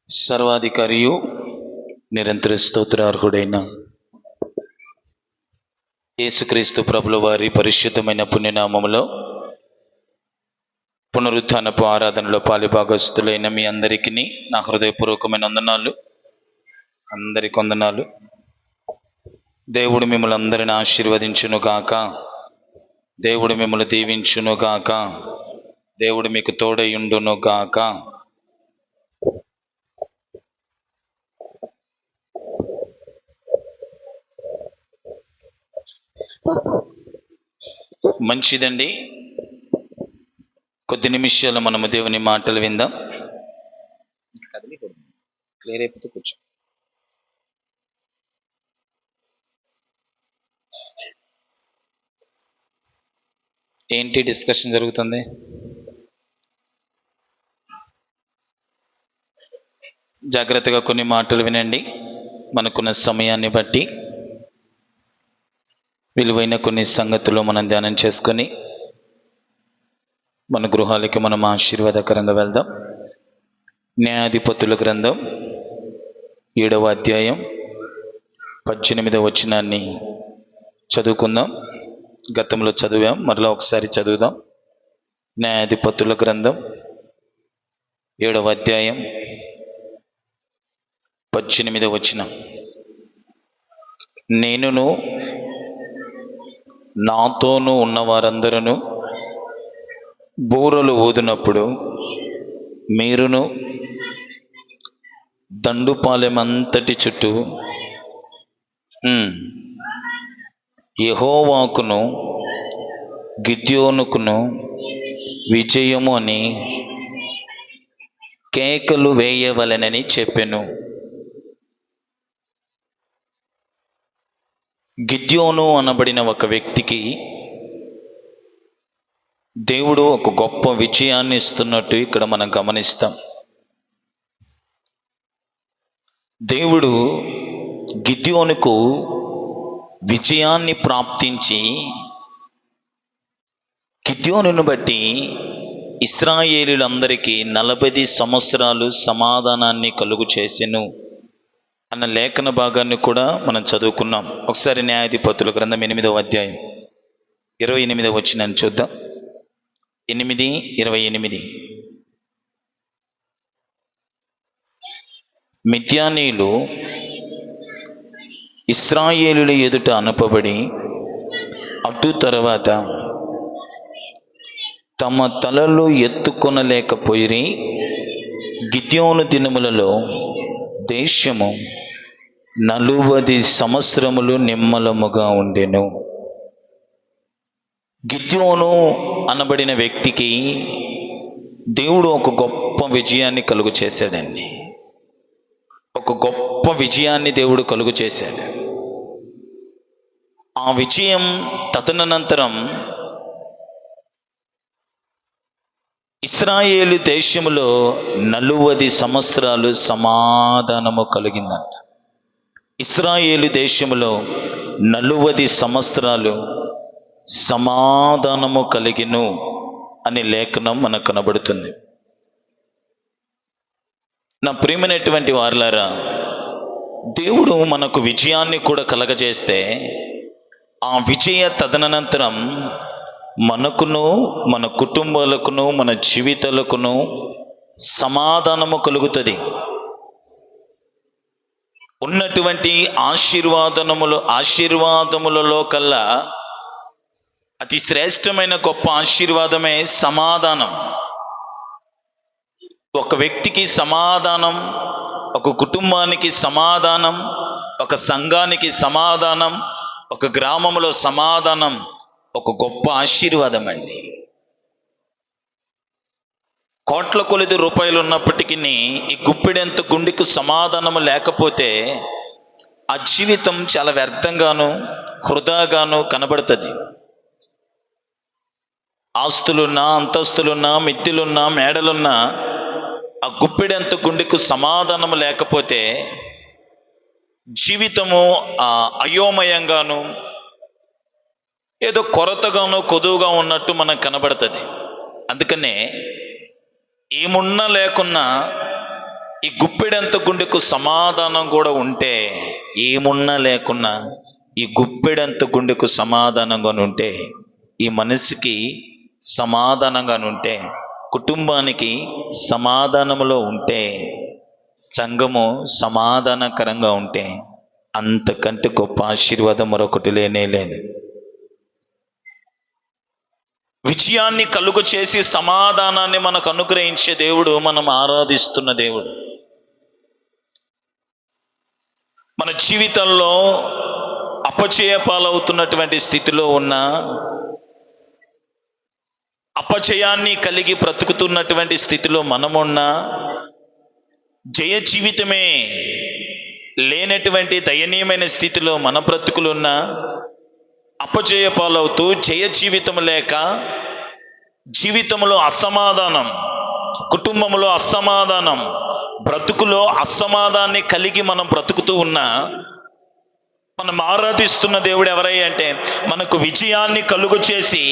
సర్వాధికారియు నిరంతర స్తోత్రార్హుడైన యేసుక్రీస్తు ప్రభుల వారి పరిశుద్ధమైన పుణ్యనామములో పునరుత్థానపు ఆరాధనలో పాలిభాగస్తులైన మీ అందరికీ నా హృదయపూర్వకమైన వందనాలు. అందరికి వందనాలు. దేవుడు మిమ్మల్ని అందరిని ఆశీర్వదించును గాక. దేవుడు మిమ్మల్ని దీవించును గాక. దేవుడు మీకు తోడయుండును గాక. మంచిదండి. కొద్ది నిమిషాలు మనము దేవుని మాటలు విందాం. క్లియర్ అయిపోతే కూర్చో. ఏంటి డిస్కషన్ జరుగుతుంది? జాగ్రత్తగా కొన్ని మాటలు వినండి. మనకున్న సమయాన్ని బట్టి విలువైన కొన్ని సంగతులు మనం ధ్యానం చేసుకొని మన గృహాలకి మనం ఆశీర్వాదకరంగా వెళ్దాం. న్యాయాధిపతుల గ్రంథం 7వ అధ్యాయం 18వ వచనాన్ని చదువుకుందాం. గతంలో చదివాం, మరలా ఒకసారి చదువుదాం. న్యాయాధిపతుల గ్రంథం 7వ అధ్యాయం 18వ వచనం. నేనును నాతోనూ ఉన్నవారందరూ బూరలు ఊదినప్పుడు మీరును దండుపాలెమంతటి చుట్టూ యెహోవాకును గిద్యోనుకును విజయము అని కేకలు వేయవలెనని చెప్పెను. గిద్యోను అనబడిన ఒక వ్యక్తికి దేవుడు ఒక గొప్ప విజయాన్ని ఇస్తున్నట్టు ఇక్కడ మనం గమనిస్తాం. దేవుడు గిద్యోనుకు విజయాన్ని ప్రాప్తించి గిద్యోనును బట్టి ఇశ్రాయేలీయులందరికీ 40 సంవత్సరాలు సమాధానాన్ని కలుగు చేసెను అన్న లేఖన భాగాన్ని కూడా మనం చదువుకున్నాం. ఒకసారి న్యాయాధిపతుల గ్రంథం 8వ అధ్యాయం 28వ వచనాన్ని చూద్దాం. 8:28. మిద్యానీయులు ఇశ్రాయేలుల ఎదుట అనపబడి అటు తర్వాత తమ తలలు ఎత్తుకొనలేకపోయిరి. గిద్యోను దినములలో దేశము 40 సంవత్సరములు నిమ్మలముగా ఉండెను. గిద్యోను అనబడిన వ్యక్తికి దేవుడు ఒక గొప్ప విజయాన్ని కలుగు చేశాడండి. ఒక గొప్ప విజయాన్ని దేవుడు కలుగు చేశాడు. ఆ విజయం తదనంతరం ఇశ్రాయేలు దేశములో 40 సంవత్సరాలు సమాధానము కలిగిందంట. ఇశ్రాయేలు దేశములో 40 సంవత్సరాలు సమాధానము కలిగిను అనే లేఖనం మనకు కనబడుతుంది. నా ప్రియమైనటువంటి వారలారా, దేవుడు మనకు విజయాన్ని కూడా కలగజేస్తే ఆ విజయ తదనంతరం మనకును మన కుటుంబాలకును మన జీవితాలకును సమాధానము కలుగుతుంది. ఉన్నటువంటి ఆశీర్వాదములలో కల్లా అతి శ్రేష్టమైన గొప్ప ఆశీర్వాదమే సమాధానం. ఒక వ్యక్తికి సమాధానం, ఒక కుటుంబానికి సమాధానం, ఒక సంఘానికి సమాధానం, ఒక గ్రామంలో సమాధానం ఒక గొప్ప ఆశీర్వాదం అండి. కోట్ల కొలది రూపాయలు ఉన్నప్పటికీ ఈ గుప్పెడంత గుండెకు సమాధానం లేకపోతే ఆ జీవితం చాలా వ్యర్థంగాను వృధాగాను కనబడుతుంది. ఆస్తులున్నా, అంతస్తులున్నా, మిద్దెలున్నా, మేడలున్నా ఆ గుప్పెడంత గుండెకు సమాధానం లేకపోతే జీవితము అయోమయంగాను ఏదో కొరతగానో కొదువుగా ఉన్నట్టు మనకు కనబడుతుంది. అందుకనే ఏమున్నా లేకున్నా ఈ గుప్పెడంత గుండెకు సమాధానం కూడా ఉంటే, ఏమున్నా లేకున్నా ఈ గుప్పెడంత గుండెకు సమాధానంగా ఉంటే, ఈ మనసుకి సమాధానంగా ఉంటే, కుటుంబానికి సమాధానంలో ఉంటే, సంఘము సమాధానకరంగా ఉంటే, అంతకంటే గొప్ప ఆశీర్వాదం మరొకటి లేనే లేదు. విజయాన్ని కలుగ చేసి సమాధానాన్ని మనకు అనుగ్రహించే దేవుడు మనం ఆరాధిస్తున్న దేవుడు. మన జీవితంలో అపజయ పాలవుతున్నటువంటి స్థితిలో ఉన్న, అపజయాన్ని కలిగి బ్రతుకుతున్నటువంటి స్థితిలో మనమున్నా, జయ జీవితమే లేనటువంటి దయనీయమైన స్థితిలో మన బ్రతుకులున్నా, అపజయ పాలవుతూ జయ జీవితం లేక జీవితంలో అసమాధానం, కుటుంబంలో అసమాధానం, బ్రతుకులో అసమాధానాన్ని కలిగి మనం బ్రతుకుతూ ఉన్నా, మనం ఆరాధిస్తున్న దేవుడు ఎవరై అంటే, మనకు విజయాన్ని కలుగు చేసి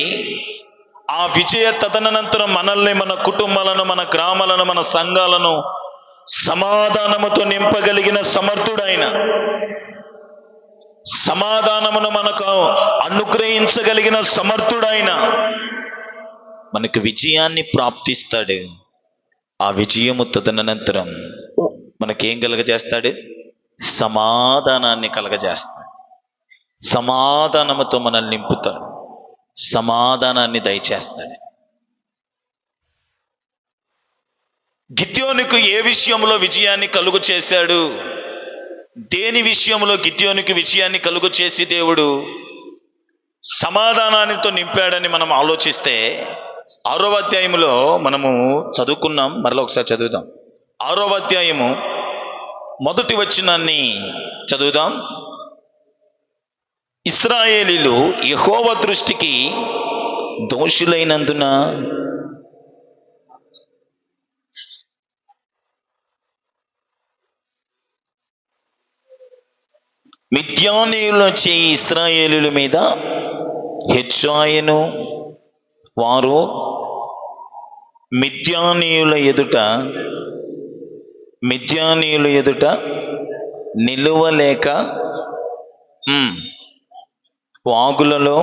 ఆ విజయ తదనంతరం మనల్ని, మన కుటుంబాలను, మన గ్రామాలను, మన సంఘాలను సమాధానముతో నింపగలిగిన సమర్థుడైన, సమాధానమును మనకు అనుగ్రహించగలిగిన సమర్థుడైన మనకు విజయాన్ని ప్రాప్తిస్తాడు. ఆ విజయము తదనంతరం మనకేం కలగజేస్తాడు? సమాధానాన్ని కలగజేస్తాడు. సమాధానముతో మనల్ని నింపుతాడు, సమాధానాన్ని దయచేస్తాడు. గిద్యోనుకు ఏ విషయంలో విజయాన్ని కలుగు చేశాడు? దేని విషయంలో గిద్యోనుకు విజయాన్ని కలుగు చేసి దేవుడు సమాధానానితో నింపాడని మనం ఆలోచిస్తే, 6వ అధ్యాయములో మనము చదువుకున్నాం. మరలా ఒకసారి చదువుదాం. 6వ అధ్యాయము మొదటి వచనాన్ని చదువుదాం. ఇశ్రాయేలీయులు యెహోవా దృష్టికి దోషులైనందున మిద్యానీయుల చేయి ఇశ్రాయేలీయుల మీద హెచ్చాయెను. వారు మిద్యానీయుల ఎదుట నిలువలేక వాగులలో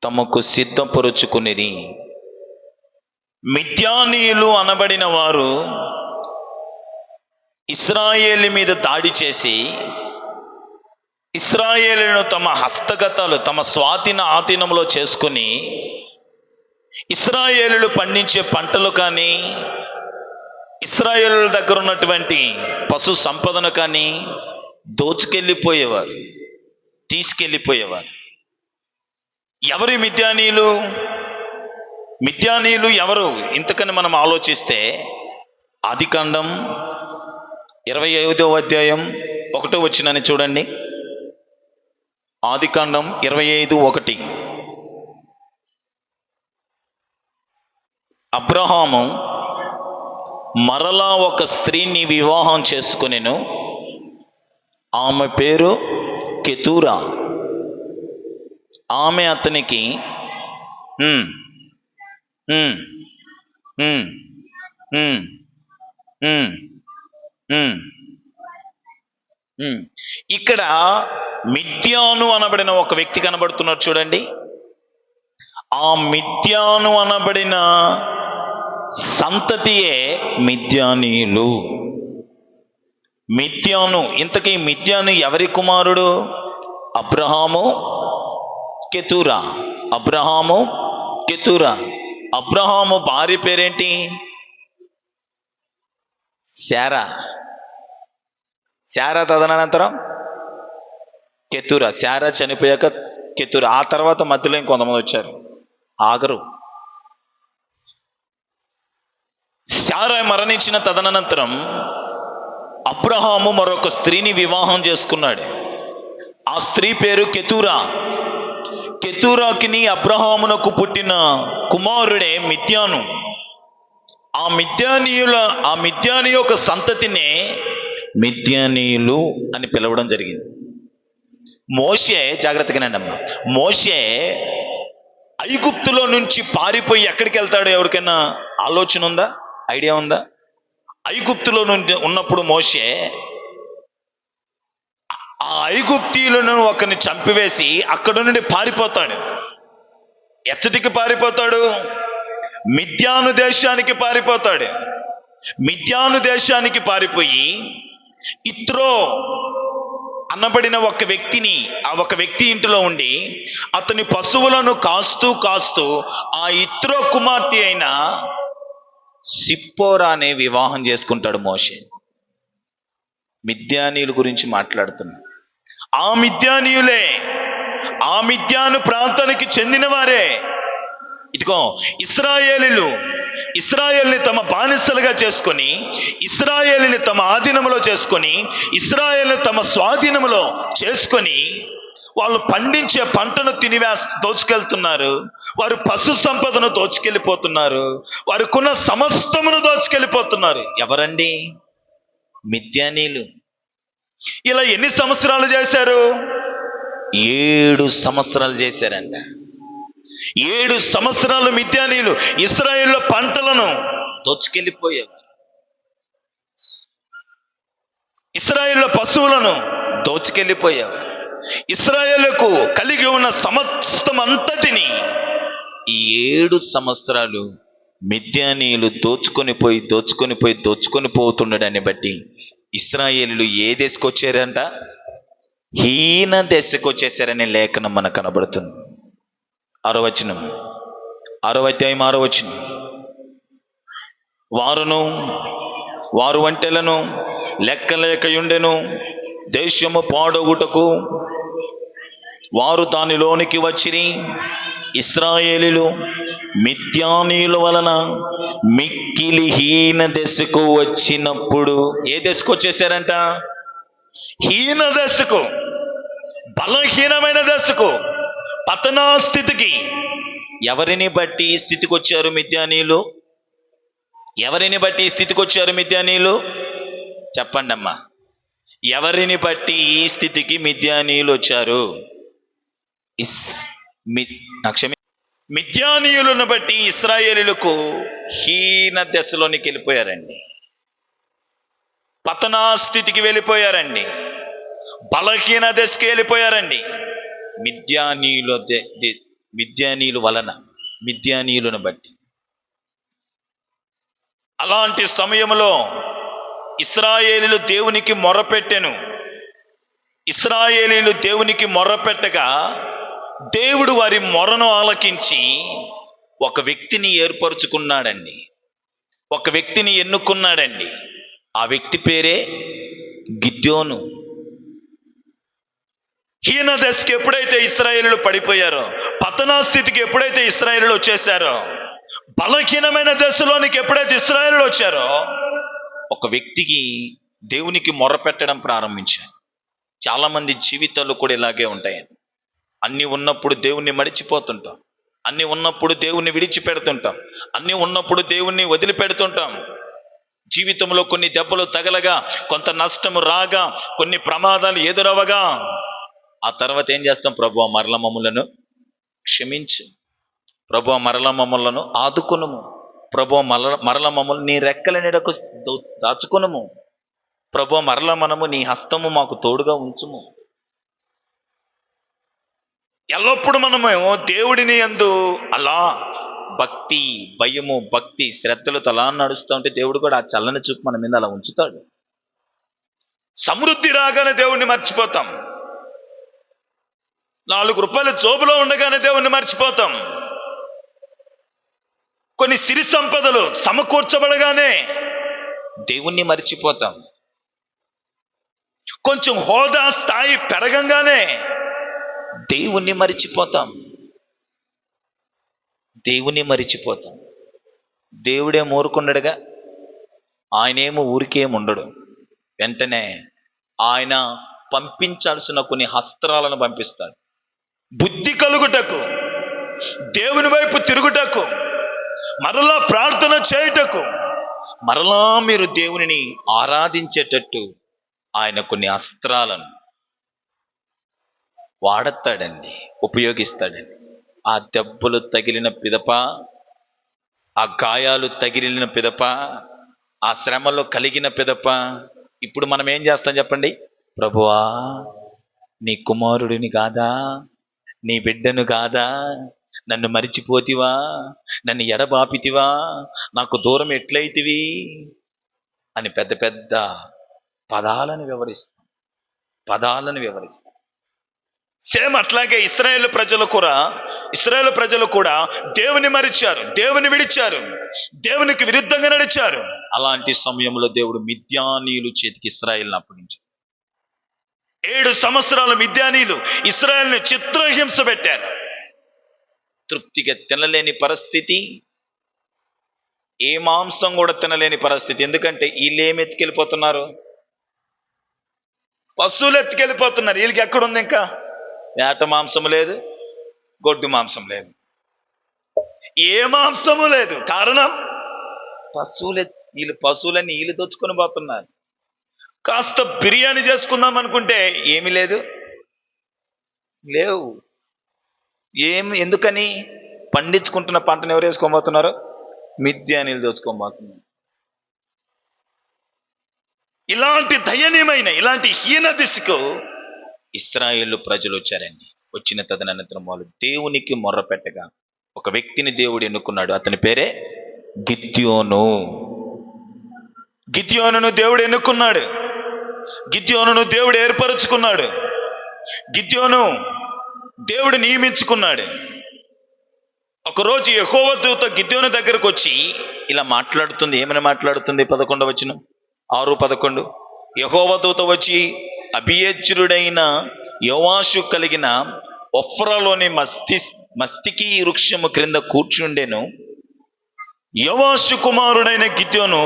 తమకు సిద్ధపరుచుకునిరి. మిద్యానీయులు అనబడిన వారు ఇశ్రాయేలు మీద దాడి చేసి ఇశ్రాయేలును తమ హస్తగతాలు, తమ ఆధీనంలో చేసుకుని ఇశ్రాయేలులు పండించే పంటలు కానీ, ఇశ్రాయేలుల దగ్గర ఉన్నటువంటి పశు సంపదను కానీ దోచుకెళ్ళిపోయేవారు, తీసుకెళ్ళిపోయేవారు. ఎవరి మిద్యానీయులు? మిద్యానీయులు ఎవరు? ఇంతకని మనం ఆలోచిస్తే ఆదికాండం 25వ అధ్యాయం 1వ వచనాన్ని చూడండి. ఆదికాండం 25:1. అబ్రహాము మరలా ఒక స్త్రీని వివాహం చేసుకొనెను. ఆమె పేరు కెతూరా. ఆమె అతనికి ఇక్కడ మిద్యాను అనబడిన ఒక వ్యక్తి కనబడుతున్నారు చూడండి. ఆ మిద్యాను అనబడిన సంతతియే మిద్యానీయులు. మిద్యాను, ఇంతకీ మిద్యాను ఎవరి కుమారుడు? అబ్రహాము కెతూరా. అబ్రహాము కెతూరా. అబ్రహాము భార్య పేరేంటి? శారా. శారా తదనంతరం కెతూరా. శారా చనిపోయాక కెతూరా. ఆ తర్వాత మధ్యలో ఇంకొంతమంది వచ్చారు, ఆగరు. శారా మరణించిన తదనంతరం అబ్రహాము మరొక స్త్రీని వివాహం చేసుకున్నాడు. ఆ స్త్రీ పేరు కెతూరా. కెతూరాకిని అబ్రహామునకు పుట్టిన కుమారుడే మిద్యాను. ఆ మిద్యాని యొక్క సంతతినే మిద్యానీయులు అని పిలవడం జరిగింది. మోషే, జాగ్రత్తగానండి అమ్మ, మోషే ఐగుప్తులో నుంచి పారిపోయి ఎక్కడికి వెళ్తాడో ఎవరికైనా ఆలోచన ఉందా? ఐడియా ఉందా? ఐగుప్తులో నుండి ఉన్నప్పుడు మోషే ఆ ఐగుప్తీయులను ఒకరిని చంపివేసి అక్కడ నుండి పారిపోతాడు. ఎచ్చటికి పారిపోతాడు? మిద్యాను దేశానికి పారిపోతాడు. మిద్యాను దేశానికి పారిపోయి ఇత్రో అనబడిన ఒక వ్యక్తి ఇంటిలో ఉండి అతని పశువులను కాస్తూ కాస్తూ ఆ ఇత్రో కుమార్తె అయిన సిప్పోరానే వివాహం చేసుకుంటాడు మోషే. మిద్యానీయుల గురించి మాట్లాడుతున్నాడు. ఆ మిద్యానీయులే, ఆ మిద్యాను ప్రాంతానికి చెందిన వారే ఇదిగో ఇశ్రాయేలుని తమ బానిసలుగా చేసుకొని, ఇశ్రాయేలుని తమ ఆధీనములో చేసుకొని, ఇశ్రాయేలుని తమ స్వాధీనములో చేసుకొని వాళ్ళు పండించే పంటను దోచుకెళ్తున్నారు. వారు పశు సంపదను దోచుకెళ్ళిపోతున్నారు. వారికున్న సమస్తమును దోచుకెళ్ళిపోతున్నారు. ఎవరండి? మిద్యానీయులు. ఇలా ఎన్ని సంవత్సరాలు చేశారు? 7 సంవత్సరాలు చేశారంట. 7 సంవత్సరాలు మిద్యానీయులు ఇశ్రాయేలు పంటలను దోచుకెళ్ళిపోయారు. ఇశ్రాయేలు పశువులను దోచుకెళ్ళిపోయారు. ఇశ్రాయేలుకు కలిగి ఉన్న సమస్తం అంతటిని ఈ 7 సంవత్సరాలు మిద్యానీయులు దోచుకొని పోతుండడాన్ని బట్టి ఇశ్రాయేలులు ఏ దశకు వచ్చారంట? హీన దశకు వచ్చేసారనే లేఖనం మనకు కనబడుతుంది. 6వ వచనం, 6వ అధ్యాయం 6వ వచనం. వారు ఒంటెలను లెక్కలేకయుండెను, దేశము పాడొగుటకు వారు దానిలోనికి వచ్చిరి. ఇశ్రాయేలీయులు మిద్యానీయుల వలన మిక్కిలి హీన దశకు వచ్చినప్పుడు ఏ దశకు వచ్చేసారంట? హీన దశకు, బలహీనమైన దశకు, పతనా స్థితికి. ఎవరిని బట్టి ఈ స్థితికి వచ్చారు మిద్యానీయులు? ఎవరిని బట్టి ఈ స్థితికి వచ్చారు మిద్యానీయులు? చెప్పండి అమ్మా, ఎవరిని బట్టి ఈ స్థితికి మిద్యానీయులు వచ్చారు? మిద్యానీయులను బట్టి ఇశ్రాయేలీయులకు హీన దశలోనికి వెళ్ళిపోయారండి. పతనా స్థితికి వెళ్ళిపోయారండి. బలహీన దశకి వెళ్ళిపోయారండి. మిద్యానీయుల వలన, మిద్యానీయులను బట్టి. అలాంటి సమయంలో ఇశ్రాయేలీయులు దేవునికి మొర్రపెట్టెను. ఇశ్రాయేలీయులు దేవునికి మొర్రపెట్టగా దేవుడు వారి మొరను ఆలకించి ఒక వ్యక్తిని ఏర్పరచుకున్నాడండి. ఒక వ్యక్తిని ఎన్నుకున్నాడండి. ఆ వ్యక్తి పేరే గిద్యోను. హీన దశకి ఎప్పుడైతే ఇశ్రాయేలీయులు పడిపోయారో, పతనా స్థితికి ఎప్పుడైతే ఇశ్రాయేలీయులు వచ్చేసారో, బలహీనమైన దశలోనికి ఎప్పుడైతే ఇశ్రాయేలీయులు వచ్చారో, ఒక వ్యక్తికి దేవునికి మొర్రపెట్టడం ప్రారంభించారు. చాలా మంది జీవితాలు కూడా ఇలాగే ఉంటాయండి. అన్నీ ఉన్నప్పుడు దేవుణ్ణి మడిచిపోతుంటాం, అన్నీ ఉన్నప్పుడు దేవుణ్ణి విడిచిపెడుతుంటాం, అన్నీ ఉన్నప్పుడు దేవుణ్ణి వదిలిపెడుతుంటాం. జీవితంలో కొన్ని దెబ్బలు తగలగా, కొంత నష్టము రాగా, కొన్ని ప్రమాదాలు ఎదురవగా, ఆ తర్వాత ఏం చేస్తాం? ప్రభువా మరల మమ్ములను క్షమించు, ప్రభువా మరల మమ్మలను ఆదుకొనుము, ప్రభువా మరల మమ్మల్ని నీ రెక్కల నీడకు దాచుకొనుము, ప్రభువా మరల మనము నీ హస్తము మాకు తోడుగా ఉంచుము. ఎల్లప్పుడు మనము దేవుడిని యందు అలా భక్తి, భయము, భక్తి, శ్రద్ధలతో అలా నడుస్తూ ఉంటే దేవుడు కూడా ఆ చల్లని చూపు మన మీద అలా ఉంచుతాడు. సమృద్ధి రాగానే దేవుణ్ణి మర్చిపోతాం. 4 రూపాయలు జోబులో ఉండగానే దేవుణ్ణి మర్చిపోతాం. కొన్ని సిరి సంపదలు సమకూర్చబడగానే దేవుణ్ణి మర్చిపోతాం. కొంచెం హోదా, స్థాయి పెరగంగానే దేవుణ్ణి మరిచిపోతాం. దేవుడే మూరుకుండడుగా, ఆయనేమో ఊరికేముండడు. వెంటనే ఆయన పంపించాల్సిన కొన్ని హస్త్రాలను పంపిస్తాడు. బుద్ధి కలుగుటకు, దేవుని వైపు తిరుగుటకు, మరలా ప్రార్థన చేయుటకు, మరలా మీరు దేవునిని ఆరాధించేటట్టు ఆయన కొన్ని అస్త్రాలను వాడతాడండి, ఉపయోగిస్తాడండి. ఆ దెబ్బలు తగిలిన పిదప, ఆ గాయాలు తగిలిన పిదప, ఆ శ్రమలో కలిగిన పిదప ఇప్పుడు మనం ఏం చేస్తాం చెప్పండి? ప్రభువా, నీ కుమారుడిని కాదా, నీ బిడ్డను కాదా, నన్ను మరిచిపోతివా, నన్ను ఎడబాపితివా, నాకు దూరం ఎట్లయితివి అని పెద్ద పెద్ద పదాలను వివరిస్తాం. సేమ్ అట్లాగే ఇశ్రాయేలు ప్రజలు కూడా దేవుని మరిచారు, దేవుని విడిచారు, దేవునికి విరుద్ధంగా నడిచారు. అలాంటి సమయంలో దేవుడు మిద్యానీయులు చేతికి ఇశ్రాయేలును అప్పగించారు. 7 సంవత్సరాలు మిద్యానీయులు ఇశ్రాయేలుని చిత్రహింస పెట్టారు. తృప్తిగా తినలేని పరిస్థితి, ఏ మాంసం కూడా తినలేని పరిస్థితి. ఎందుకంటే వీళ్ళు ఏమి ఎత్తుకెళ్ళిపోతున్నారు? పశువులు ఎత్తుకెళ్ళిపోతున్నారు. వీళ్ళకి ఎక్కడుంది? ఇంకా ఏట మాంసం లేదు, గొడ్డు మాంసం లేదు, ఏ మాంసము లేదు. కారణం వీళ్ళు పశువులని వీళ్ళు దోచుకొని పోతున్నారు. కాస్త బిర్యానీ చేసుకుందాం అనుకుంటే ఏమీ లేవు. ఎందుకని? పండించుకుంటున్న పంటను ఎవరు వేసుకోబోతున్నారు? మిద్యానీయులు దోచుకోబోతున్నారు. ఇలాంటి దయనీయమైన, ఇలాంటి హీన దిశకు ఇశ్రాయేలు ప్రజలు వచ్చారండి. వచ్చిన తదనంతరం వాళ్ళు దేవునికి మొర్ర పెట్టగా ఒక వ్యక్తిని దేవుడు ఎన్నుకున్నాడు. అతని పేరే గిద్యోను. గిద్యోనును దేవుడు ఎన్నుకున్నాడు. గిద్యోనును దేవుడు ఏర్పరచుకున్నాడు. గిద్యోను దేవుడు నియమించుకున్నాడు. ఒకరోజు యెహోవా దూత గిద్యోను దగ్గరకు వచ్చి ఇలా మాట్లాడుతుంది. ఏమని మాట్లాడుతుంది? 11వ వచనం, 6:11. యెహోవా దూత వచ్చి అబియేజ్రుడైన యోవాషు కలిగిన ఒఫ్రాలోని మస్తికి వృక్షము క్రింద కూర్చుండెను. యోవాషు కుమారుడైన గిద్యోను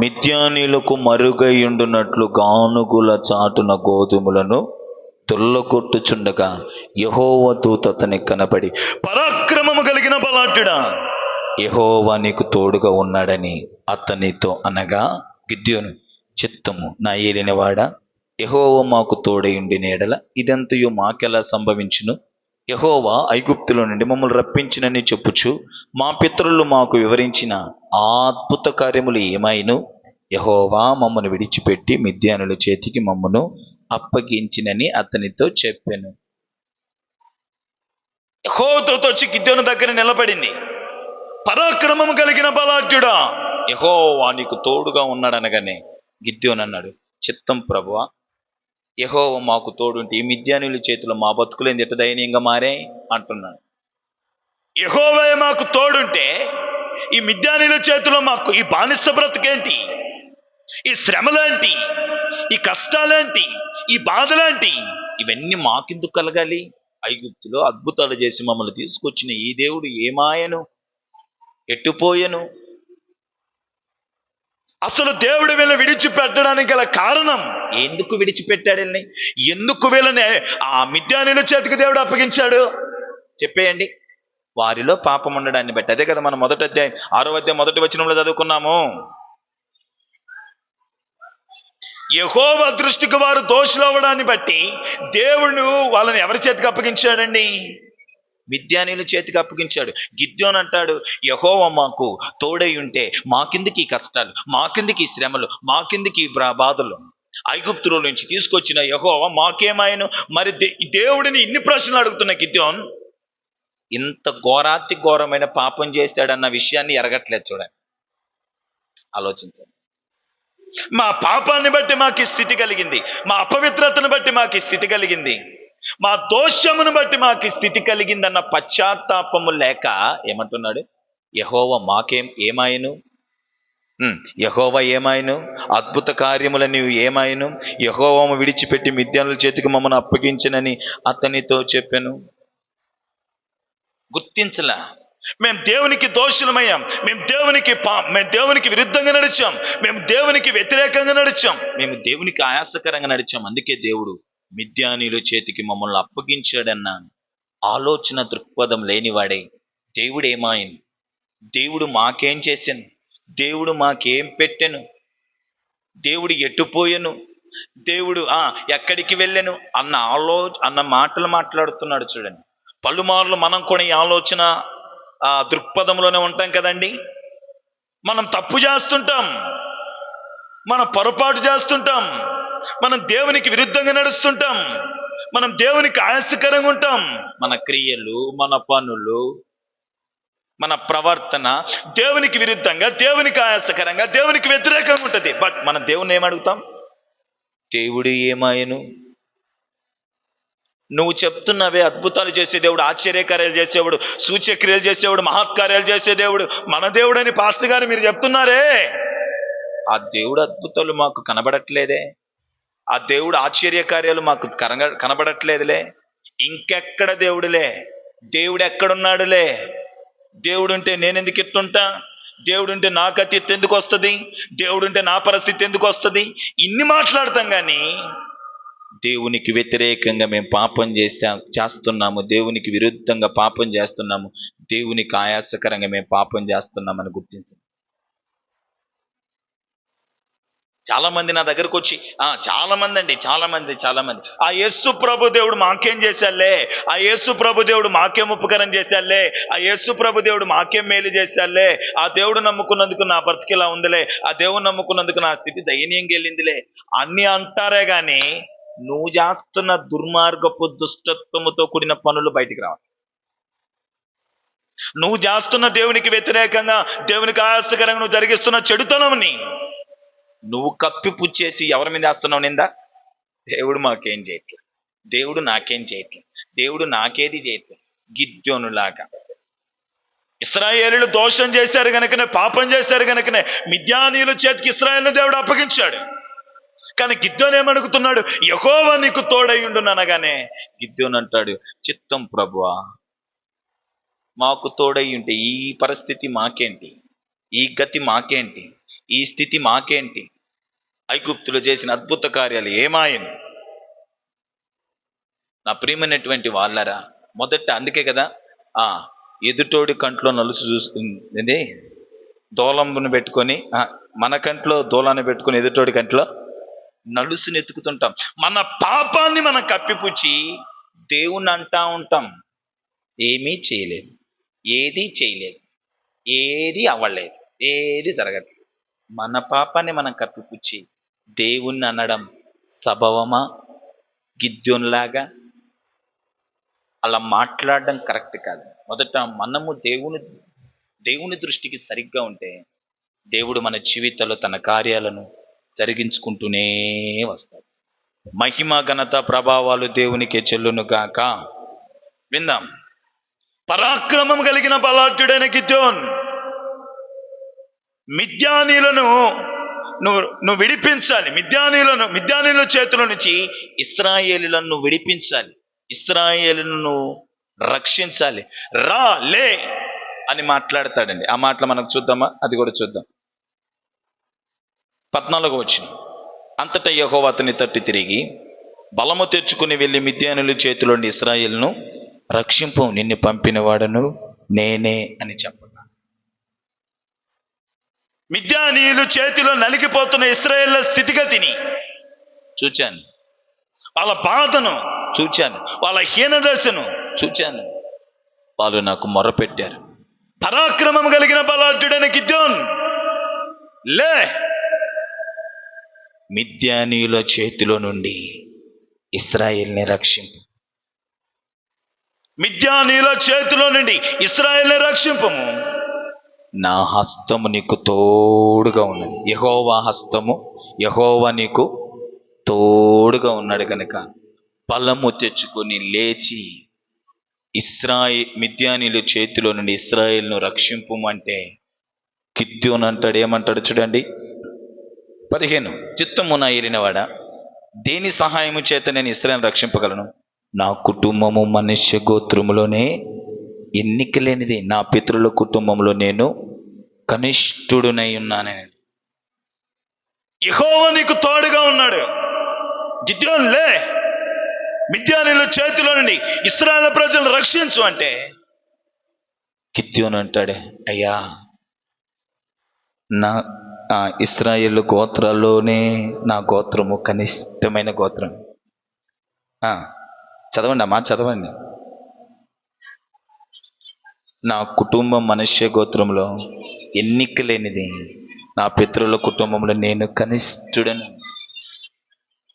మిద్యానీయులకు మరుగైయుండునట్లు గానుగుల చాటున గోధుమలను తుల్లకొట్టుచుండగా యెహోవా దూత అతనికి కనపడి, పరాక్రమము కలిగిన బలాఢ్యుడా, యెహోవా నీకు తోడుగా ఉన్నాడని అతనితో అనగా, గిద్యోను చిత్తము నా ఏలినవాడా, యెహోవా మాకు తోడయుండిన ఎడల ఇదంతయు మాకెలా సంభవించును? యెహోవా ఐగుప్తులో నుండి మమ్మల్ని రప్పించినని చెప్పుచు మా పితరులు మాకు వివరించిన ఆ అద్భుత కార్యములు ఏమైను? యెహోవా మమ్మను విడిచిపెట్టి మిద్యానుల చేతికి మమ్మను అప్పగించినని అతనితో చెప్పాను. యెహోవాతో వచ్చి గిద్యోను దగ్గర నిలబడింది. పరాక్రమం కలిగిన బలాఢ్యుడా, యెహోవా నీకు తోడుగా ఉన్నాడనగానే గిద్యోను అన్నాడు, చిత్తం ప్రభువా, యెహోవా మాకు తోడుంటే ఈ మిద్యానీయుల చేతిలో మా బతుకులేంది ఎట్ట దయనీయంగా మారే అంటున్నాడు. యెహోవా మాకు తోడుంటే ఈ మిద్యానీయుల చేతిలో మాకు ఈ బానిస బ్రతుకేంటి, ఈ శ్రమలేంటి, ఈ కష్టాలేంటి, ఈ బాధలేంటి, ఇవన్నీ మాకెందుకు కలగాలి? ఐగుప్తులో అద్భుతాలు చేసి మమ్మల్ని తీసుకొచ్చిన ఈ దేవుడు ఏమాయను, ఎట్టుపోయెను? అసలు దేవుడు వీళ్ళని విడిచిపెట్టడానికి గల కారణం, ఎందుకు విడిచిపెట్టాడు వీళ్ళని? ఎందుకు వీళ్ళని ఆ మిద్యానీయుల చేతికి దేవుడు అప్పగించాడు? చెప్పేయండి. వారిలో పాపం ఉండడాన్ని బట్టి. అదే కదా మనం 1వ అధ్యాయం 6వ అధ్యాయం 1వ వచనంలో చదువుకున్నాము. యెహోవా దృష్టికి వారు దోషులు అవ్వడాన్ని బట్టి దేవుడు వాళ్ళని ఎవరి చేతికి అప్పగించాడండి? మిద్యానీయుల చేతికి అప్పగించాడు. గిద్యోను అంటాడు, యెహోవా మాకు తోడై ఉంటే మాకిందుకు ఈ కష్టాలు, మాకిందుకు ఈ శ్రమలు, మాకిందుకు ఈ బాధలు, ఐగుప్తుల నుంచి తీసుకొచ్చిన యెహోవా మాకేమాయను? మరి దేవుడిని ఇన్ని ప్రశ్నలు అడుగుతున్న గిద్యోను ఇంత ఘోరాతి ఘోరమైన పాపం చేశాడన్న విషయాన్ని ఎరగట్లేదు. చూడండి, ఆలోచించండి. మా పాపాన్ని బట్టి మాకు ఈ స్థితి కలిగింది, మా అపవిత్రతను బట్టి మాకు ఈ స్థితి కలిగింది, మా దోషమును బట్టి మాకు ఈ స్థితి కలిగిందన్న పశ్చాత్తాపము లేక ఏమంటున్నాడు? యెహోవా ఏమాయను? యెహోవా ఏమాయను? అద్భుత కార్యములని ఏమాయను? యెహోవా విడిచిపెట్టి మిద్యానుల చేతికి మమ్మల్ని అప్పగించనని అతనితో చెప్పాను. గుర్తించలా. మేము దేవునికి దోషులమయ్యాం, మేము దేవునికి విరుద్ధంగా నడిచాం, మేము దేవునికి వ్యతిరేకంగా నడిచాం, మేము దేవునికి ఆయాసకరంగా నడిచాం. అందుకే దేవుడు మిద్యానీయుల చేతికి మమ్మల్ని అప్పగించాడన్న ఆలోచన దృక్పథం లేనివాడే దేవుడు ఏమాయను, దేవుడు మాకేం చేశాను, దేవుడు మాకేం పెట్టెను, దేవుడు ఎట్టుపోయెను, దేవుడు ఎక్కడికి వెళ్ళాను అన్న మాటలు మాట్లాడుతున్నాడు. చూడండి, పలుమార్లు మనం కూడా ఈ ఆలోచన దృక్పథంలోనే ఉంటాం కదండి. మనం తప్పు చేస్తుంటాం, మనం పొరపాటు చేస్తుంటాం, మనం దేవునికి విరుద్ధంగా నడుస్తుంటాం, మనం దేవునికి ఆయాసకరంగా ఉంటాం. మన క్రియలు, మన పనులు, మన ప్రవర్తన దేవునికి విరుద్ధంగా, దేవునికి ఆయాసకరంగా, దేవునికి వ్యతిరేకంగా ఉంటుంది. బట్ మన దేవుని ఏమడుగుతాం? దేవుడు ఏమాయను? నువ్వు చెప్తున్నవే అద్భుతాలు చేసే దేవుడు, ఆశ్చర్యకార్యాలు చేసేవాడు, సూచ్యక్రియలు చేసేవాడు, మహత్కార్యాలు చేసే దేవుడు మన దేవుడు అని పాస్టర్ గారు మీరు చెప్తున్నారే, ఆ దేవుడు అద్భుతాలు మాకు కనబడట్లేదే, ఆ దేవుడు ఆశ్చర్యకార్యాలు మాకు కనబడట్లేదులే. ఇంకెక్కడ దేవుడులే? దేవుడు ఎక్కడున్నాడులే? దేవుడుంటే నేనెందుకు ఎత్తుంటా? దేవుడుంటే నా గతి ఎందుకు వస్తుంది? దేవుడుంటే నా పరిస్థితి ఎందుకు వస్తుంది? ఇన్ని మాట్లాడతాం కానీ దేవునికి వ్యతిరేకంగా మేము పాపం చేస్తున్నాము, దేవునికి విరుద్ధంగా పాపం చేస్తున్నాము, దేవునికి ఆయాసకరంగా మేము పాపం చేస్తున్నామని గుర్తించాం. చాలా మంది నా దగ్గరకు వచ్చి చాలా మంది ఆ యేసు ప్రభు దేవుడు మాకేం చేశాలే, ఆ యేసు ప్రభు దేవుడు మాకేం ఉపకారం చేశాలే, ఆ యేసు ప్రభు దేవుడు మాకేం మేలు చేశాలే, ఆ దేవుడు నమ్ముకున్నందుకు నా బ్రతికిలా ఉందిలే, ఆ దేవుడు నమ్ముకున్నందుకు నా స్థితి దయనీయంగా వెళ్ళిందిలే అన్ని అంటారే గాని నువ్వు చేస్తున్న దుర్మార్గపు దుష్టత్వముతో కూడిన పనులు బయటికి రావాలి. నువ్వు చేస్తున్న దేవునికి వ్యతిరేకంగా, దేవునికి ఆయాసకరంగా నువ్వు జరిగిస్తున్న చెడుతనంని నువ్వు కప్పిపుచ్చేసి ఎవరి మీద వేస్తున్నావు నిందా? దేవుడు మాకేం చేయట్లేదు, దేవుడు నాకేం చేయట్లేదు, దేవుడు నాకేది చేయట్లేదు. గిద్యోనులాగా ఇశ్రాయేలీయులు దోషం చేశారు గనుకనే, పాపం చేశారు గనుకనే మిద్యానీయుల చేతికి ఇశ్రాయేలును దేవుడు అప్పగించాడు. కానీ గిద్యోను ఏమనుకుతున్నాడు? యెహోవా నీకు తోడయ్యుండును అనగానే గిద్యోను అంటాడు, చిత్తం ప్రభువా, మాకు తోడయ్యుంటే ఈ పరిస్థితి మాకేంటి, ఈ గతి మాకేంటి, ఈ స్థితి మాకేంటి? ఐగుప్తులు చేసిన అద్భుత కార్యాలు ఏమాయను? నా ప్రియమైనటువంటి వాళ్ళరా, మొదట అందుకే కదా ఎదుటోడి కంట్లో నలుసు చూసుకుంది, దూలంబును పెట్టుకొని మన కంట్లో దూలాన్ని పెట్టుకొని ఎదుటోడి కంట్లో నలుసుని ఎత్తుకుతుంటాం. మన పాపాన్ని మనం కప్పిపుచ్చి దేవుణ్ణి అంటా ఉంటాం, ఏమీ చేయలేదు, ఏది చేయలేదు, ఏది అవ్వలేదు, ఏది జరగలేదు. మన పాపాన్ని మనం కప్పిపుచ్చి దేవుణ్ణి అనడం సబవమా? గిద్యోనులాగా అలా మాట్లాడడం కరెక్ట్ కాదు. మొదట మనము దేవుని దృష్టికి సరిగ్గా ఉంటే దేవుడు మన జీవితంలో తన కార్యాలను జరిగించుకుంటూనే వస్తాడు. మహిమ ఘనత ప్రభావాలు దేవునికి చెల్లును గాక. విందాం. పరాక్రమం కలిగిన బలాఢ్యుడైన గిద్యోన్, మిద్యానీయులను నువ్వు విడిపించాలి, మిద్యానీయుల చేతుల నుంచి ఇశ్రాయేలులను విడిపించాలి, ఇశ్రాయేలును రక్షించాలి, రా లే అని మాట్లాడతాడండి. ఆ మాటలు మనకు చూద్దామా? అది కూడా చూద్దాం. 14వ వచనం. అంతటా యెహోవా అతని తట్టు తిరిగి, బలము తెచ్చుకుని వెళ్ళి మిద్యానీయుల చేతిలోని ఇశ్రాయేలును రక్షింపు, నిన్ను పంపిన వాడను నేనే అని చెప్పాను. మిద్యానీయులు చేతిలో నలిగిపోతున్న ఇశ్రాయేళ్ల స్థితిగతిని చూచాను, వాళ్ళ బాధను చూచాను, వాళ్ళ హీనదశను చూచాను. వాళ్ళు నాకు మొరపెట్టారు. పరాక్రమం కలిగిన బలాఢ్యుడైన గిద్యోన్, లే, మిద్యానీయుల చేతిలో నుండి ఇశ్రాయేల్ని రక్షింపు, మిద్యానీయుల చేతిలో నుండి ఇశ్రాయేల్ని రక్షింపము, నా హస్తము నీకు తోడుగా ఉన్నది. యెహోవా హస్తము, యెహోవా నీకు తోడుగా ఉన్నాడు కనుక బలము తెచ్చుకొని లేచి మిద్యానీయుల చేతిలో నుండి ఇశ్రాయేలును రక్షింపమంటే గిద్యోను అంటాడు, ఏమంటాడు చూడండి 15. చిత్తమున ఏలినవాడా, దేని సహాయము చేత నేను ఇశ్రాయేలును రక్షింపగలను? నా కుటుంబము మనుష్య గోత్రములోనే ఎన్నిక లేనిది, నా పితరుల కుటుంబంలో నేను కనిష్ఠుడునై ఉన్నాను. యెహోవా నీకు తోడుగా ఉన్నాడు. గిద్యోను, లే, మిద్యానీయుల చేతిలో నుండి ఇశ్రాయేలు ప్రజలను రక్షించు అంటే గిద్యోను అంటాడు, అయ్యా, నా ఇశ్రాయేలు గోత్రాల్లోనే నా గోత్రము కనిష్టమైన గోత్రం. చదవండి అమ్మా, చదవండి. నా కుటుంబం మనుష్య గోత్రంలో ఎన్నిక లేనిది, నా పితరుల కుటుంబంలో నేను కనిష్ఠుడను.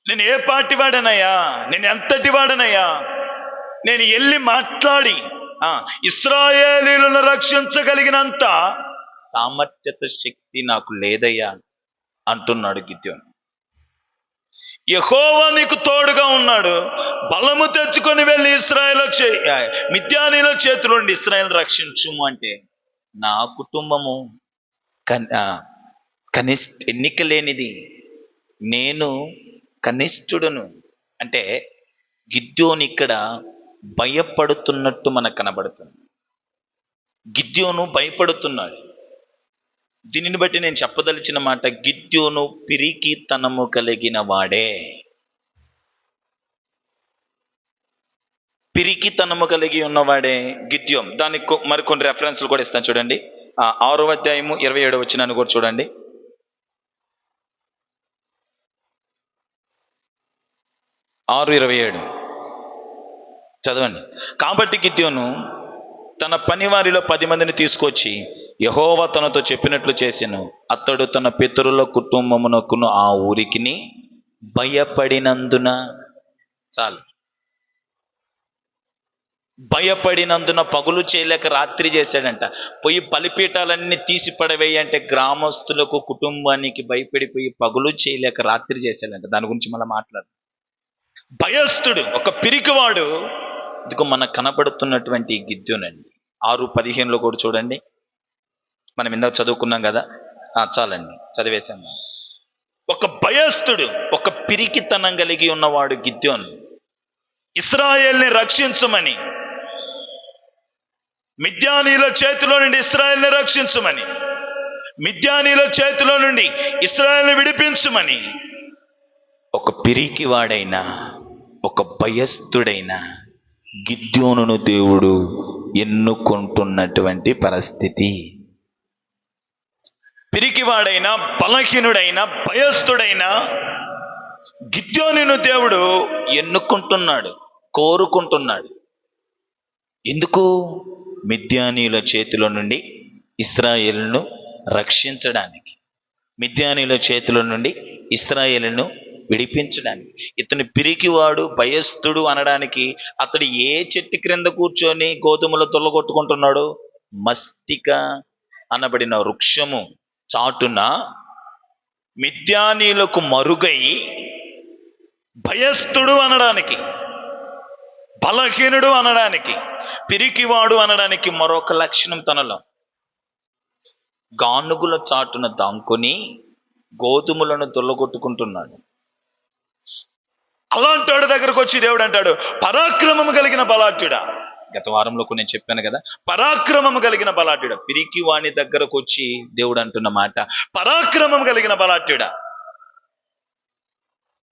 నేను ఏ పార్టీ వాడనయ్యా, నేను ఎంతటి వాడనయ్యా, నేను వెళ్ళి మాట్లాడి ఇశ్రాయేలీయులను రక్షించగలిగినంత సామర్థ్యత శక్తి నాకు లేదయ్యా అంటున్నాడు గిద్యోను. యెహోవా నీకు తోడుగా ఉన్నాడు, బలము తెచ్చుకొని వెళ్ళి మిద్యానీయుల చేతిలో నుండి ఇశ్రాయేలు రక్షించుము అంటే, నా కుటుంబము ఎన్నిక లేనిది, నేను కనిష్ఠుడను అంటే గిద్యోను ఇక్కడ భయపడుతున్నట్టు మనకు కనబడుతుంది. గిద్యోను భయపడుతున్నాడు. దీనిని బట్టి నేను చెప్పదలిచిన మాట, గిద్యోను పిరికితనము కలిగిన వాడే. పిరికితనము కలిగి ఉన్నవాడే గిద్యోను. దానికి మరికొన్ని రెఫరెన్స్లు కూడా ఇస్తాను చూడండి. 6వ అధ్యాయము 27వ వచనాన్ని కూడా చూడండి. 6:27 చదవండి. కాబట్టి గిద్యోను తన పనివారిలో 10 మందిని తీసుకొచ్చి యెహోవా తనతో చెప్పినట్లు చేసెను. అతడు తన పితరుల కుటుంబమునకును ఆ ఊరికిని భయపడినందున, చాలు, భయపడినందున పగులు చేయలేక రాత్రి చేశాడంట. పోయి బలిపీఠాలన్నీ తీసి పడవేయి అంటే గ్రామస్తులకు కుటుంబానికి భయపడిపోయి పగులు చేయలేక రాత్రి చేశాడంట. దాని గురించి మళ్ళీ మాట్లాడు. భయస్థుడు, ఒక పిరికివాడు. ఇదిగో మనకు కనపడుతున్నటువంటి గిద్యోనండి. 6:15 కూడా చూడండి. మనం ఇందాక చదువుకున్నాం కదా, చాలండి, చదివేశాం. ఒక భయస్థుడు, ఒక పిరికితనం కలిగి ఉన్నవాడు గిద్యోను. ఇశ్రాయేల్ని రక్షించమని, మిద్యానీయుల చేతిలో నుండి ఇశ్రాయేల్ని రక్షించమని, మిద్యానీయుల చేతిలో నుండి ఇశ్రాయేల్ని విడిపించమని ఒక పిరికివాడైన, ఒక భయస్థుడైన గిద్యోనును దేవుడు ఎన్నుకుంటున్నటువంటి పరిస్థితి. పిరికివాడైన, బలహీనుడైన, భయస్థుడైన గిద్యోనును దేవుడు ఎన్నుకుంటున్నాడు, కోరుకుంటున్నాడు. ఎందుకు? మిద్యానీయుల చేతిలో నుండి ఇశ్రాయేలును రక్షించడానికి, మిద్యానీయుల చేతిలో నుండి ఇశ్రాయేలును విడిపించడానికి. ఇతను పిరికివాడు, భయస్థుడు అనడానికి అతడు ఏ చెట్టు క్రింద కూర్చొని గోధుమలు తొల్లగొట్టుకుంటున్నాడు? మస్తిక అనబడిన వృక్షము చాటున మిద్యానీయులకు మరుగై భయస్థుడు అనడానికి, బలహీనుడు అనడానికి, పిరికివాడు అనడానికి మరొక లక్షణం తనలో. గానుగుల చాటున దాంకొని గోధుమలను తొల్లగొట్టుకుంటున్నాడు. అలాంటి వాడి దగ్గరకు వచ్చి దేవుడు అంటాడు, పరాక్రమము కలిగిన బలాఢ్యుడా. గత వారంలో నేను చెప్పాను కదా, పరాక్రమము కలిగిన బలాఢ్యుడా. పిరికి వాణి దగ్గరకు వచ్చి దేవుడు అంటున్న మాట, పరాక్రమం కలిగిన బలాఢ్యుడా,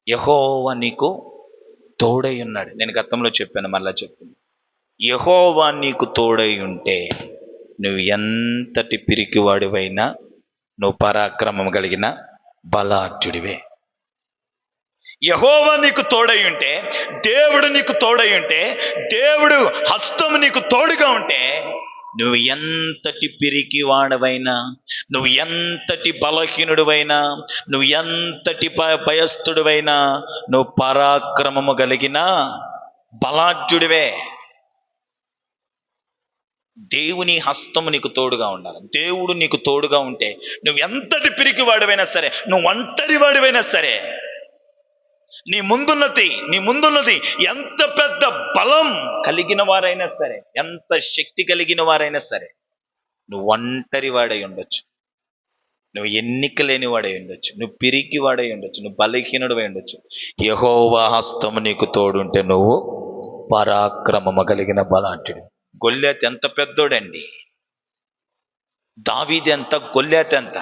యెహోవా నీకు తోడై ఉన్నాడు. నేను గతంలో చెప్పాను, మళ్ళా చెప్తున్నా. యెహోవా నీకు తోడై ఉంటే నువ్వు ఎంతటి పిరికివాడివైనా నువ్వు పరాక్రమం కలిగిన బలాఢ్యుడివే. యెహోవా నీకు తోడై ఉంటే, దేవుడు నీకు తోడై ఉంటే, దేవుడు హస్తం నీకు తోడుగా ఉంటే, నువ్వు ఎంతటి పిరికివాడవైనా, నువ్వు ఎంతటి బలహీనుడివైనా, నువ్వు ఎంతటి భయస్థుడివైనా నువ్వు పరాక్రమము కలిగిన బలాఢ్యుడివే. దేవుని హస్తము నీకు తోడుగా ఉండాలి. దేవుడు నీకు తోడుగా ఉంటే నువ్వు ఎంతటి పిరికివాడివైనా సరే, నువ్వు ఒంటరి వాడివైనా సరే, నీ ముందున్నది ఎంత పెద్ద బలం కలిగిన వారైనా సరే, ఎంత శక్తి కలిగిన వారైనా సరే, నువ్వు ఒంటరి వాడై ఉండొచ్చు, నువ్వు ఎన్నిక లేని వాడై ఉండొచ్చు, నువ్వు పిరికి వాడై ఉండొచ్చు, నువ్వు బలహీనుడు అయి ఉండొచ్చు. యెహోవా హస్తము నీకు తోడుంటే నువ్వు పరాక్రమము కలిగిన బలాఢ్యుడు. గొల్యాతు ఎంత పెద్దోడండి, దావీదు ఎంత, గొల్యాతు ఎంత.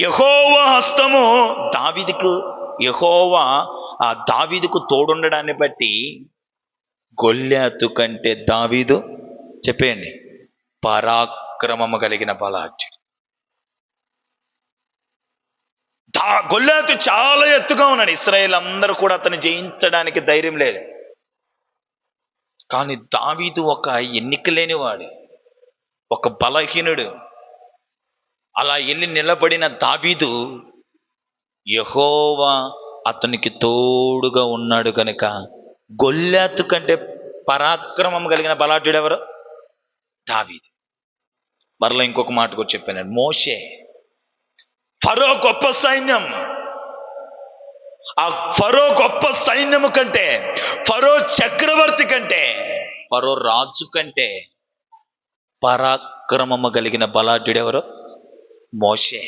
యెహోవా హస్తము యెహోవా దావీదుకు తోడుండడాన్ని బట్టి గొల్యాతు కంటే దావీదు, చెప్పేయండి, పరాక్రమము కలిగిన బలాఢ్యుడు. గొల్యాతు చాలా ఎత్తుగా ఉన్నాడు. ఇశ్రాయేలు అందరూ కూడా అతన్ని జయించడానికి ధైర్యం లేదు. కానీ దావీదు ఒక ఎన్నిక లేనివాడు, ఒక బలహీనుడు అలా వెళ్ళి నిలబడిన దావీదు, యెహోవా అతనికి తోడుగా ఉన్నాడు కనుక, గొల్యాతు కంటే పరాక్రమం కలిగిన బలాఢ్యుడు ఎవరు? దావీదు. మరలా ఇంకొక మాట కూడా చెప్పాను, మోషే. ఫరో గొప్ప సైన్యం, ఆ ఫరో గొప్ప సైన్యము కంటే, ఫరో చక్రవర్తి కంటే, ఫరో రాజు కంటే పరాక్రమము కలిగిన బలాఢ్యుడు ఎవరు? మోషే.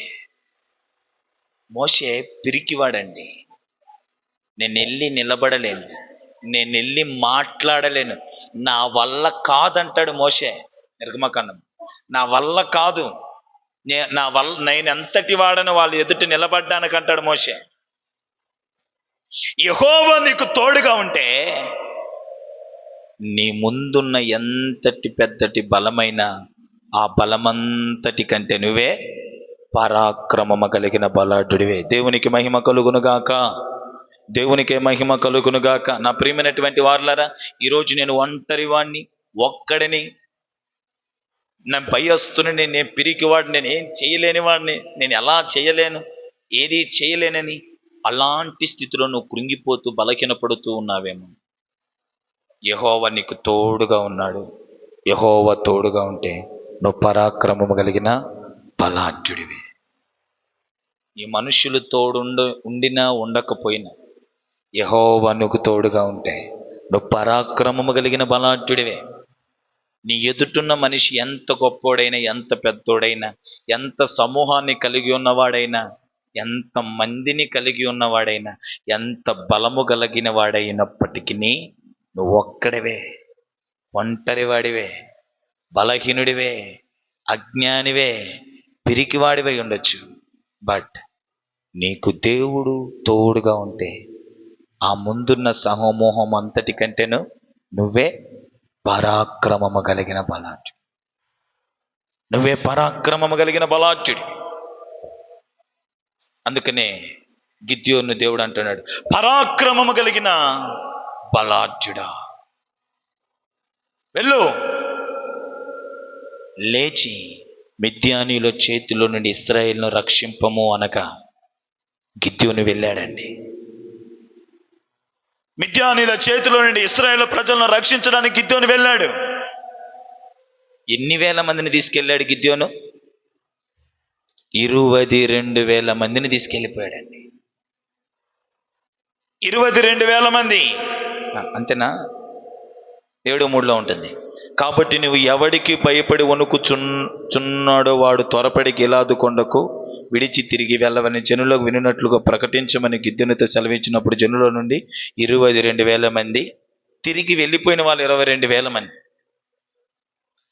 మోషే పిరికివాడండి. నేను వెళ్ళి నిలబడలేను, నేను వెళ్ళి మాట్లాడలేను, నా వల్ల కాదంటాడు మోషే. నిర్గమకాండం, నా వల్ల కాదు, నేను ఎంతటి వాడను వాళ్ళు ఎదుటి నిలబడ్డానికంటాడు మోషే. యెహోవా నీకు తోడుగా ఉంటే నీ ముందున్న ఎంతటి పెద్దటి బలమైన ఆ బలమంతటి కంటే నువ్వే పరాక్రమము కలిగిన బలాఢ్యుడివే. దేవునికి మహిమ కలుగునుగాక, దేవునికే మహిమ కలుగునుగాక. నా ప్రియమైనటువంటి వారులారా, ఈరోజు నేను ఒంటరి వాడిని, ఒక్కడిని, నేను భయస్తుని, నేను పిరికివాడిని, నేను ఏం చేయలేని వాడిని, నేను ఎలా చేయలేను, ఏది చేయలేనని అలాంటి స్థితిలో నువ్వు కృంగిపోతూ బలహీనపడుతూ ఉన్నావేమో. యెహోవా నీకు తోడుగా ఉన్నాడు. యెహోవా తోడుగా ఉంటే నువ్వు పరాక్రమము కలిగిన బలాఢ్యుడివి. ఈ మనుషులు ఉండినా ఉండకపోయినా యెహోవా నీకు తోడుగా ఉంటే నువ్వు పరాక్రమము కలిగిన బలాఢ్యుడివే. నీ ఎదుటున్న మనిషి ఎంత గొప్పోడైనా, ఎంత పెద్దోడైనా, ఎంత సమూహాన్ని కలిగి ఉన్నవాడైనా, ఎంత మందిని కలిగి ఉన్నవాడైనా, ఎంత బలము కలిగిన వాడైనప్పటికీ నువ్వు ఒక్కడివే, ఒంటరివాడివే, బలహీనుడివే, అజ్ఞానివే, పిరికివాడివై ఉండొచ్చు. బట్ నీకు దేవుడు తోడుగా ఉంటే ఆ ముందున్న సమూహం అంతటి కంటేను నువ్వే పరాక్రమము కలిగిన బలాఢ్యుడు. నువ్వే పరాక్రమము కలిగిన బలాఢ్యుడు. అందుకనే గిద్యోను దేవుడు అంటున్నాడు, పరాక్రమము కలిగిన బలాఢ్యుడా, వెళ్ళు, లేచి మిద్యానీయుల చేతిలో నుండి ఇశ్రాయేలును రక్షింపము అనగా గిద్యోను వెళ్ళాడండి. మిద్యానీయుల చేతిలో నుండి ఇశ్రాయేలు ప్రజలను రక్షించడానికి గిద్యోను వెళ్ళాడు. ఎన్ని వేల మందిని తీసుకెళ్ళాడు గిద్యోను? 22,000 మందిని తీసుకెళ్ళిపోయాడండి. 22,000 మంది. అంతేనా? 7:3 ఉంటుంది. కాబట్టి నువ్వు ఎవడికి భయపడి వణుకుచున్నాడో వాడు త్వరపడి గిలాదు కొండకు విడిచి తిరిగి వెళ్ళవని జనులకు వినున్నట్లుగా ప్రకటించమని గిద్యోనుతో సెలవిచ్చినప్పుడు జనుల నుండి 22,000 మంది తిరిగి వెళ్ళిపోయిన వాళ్ళు 22,000 మంది.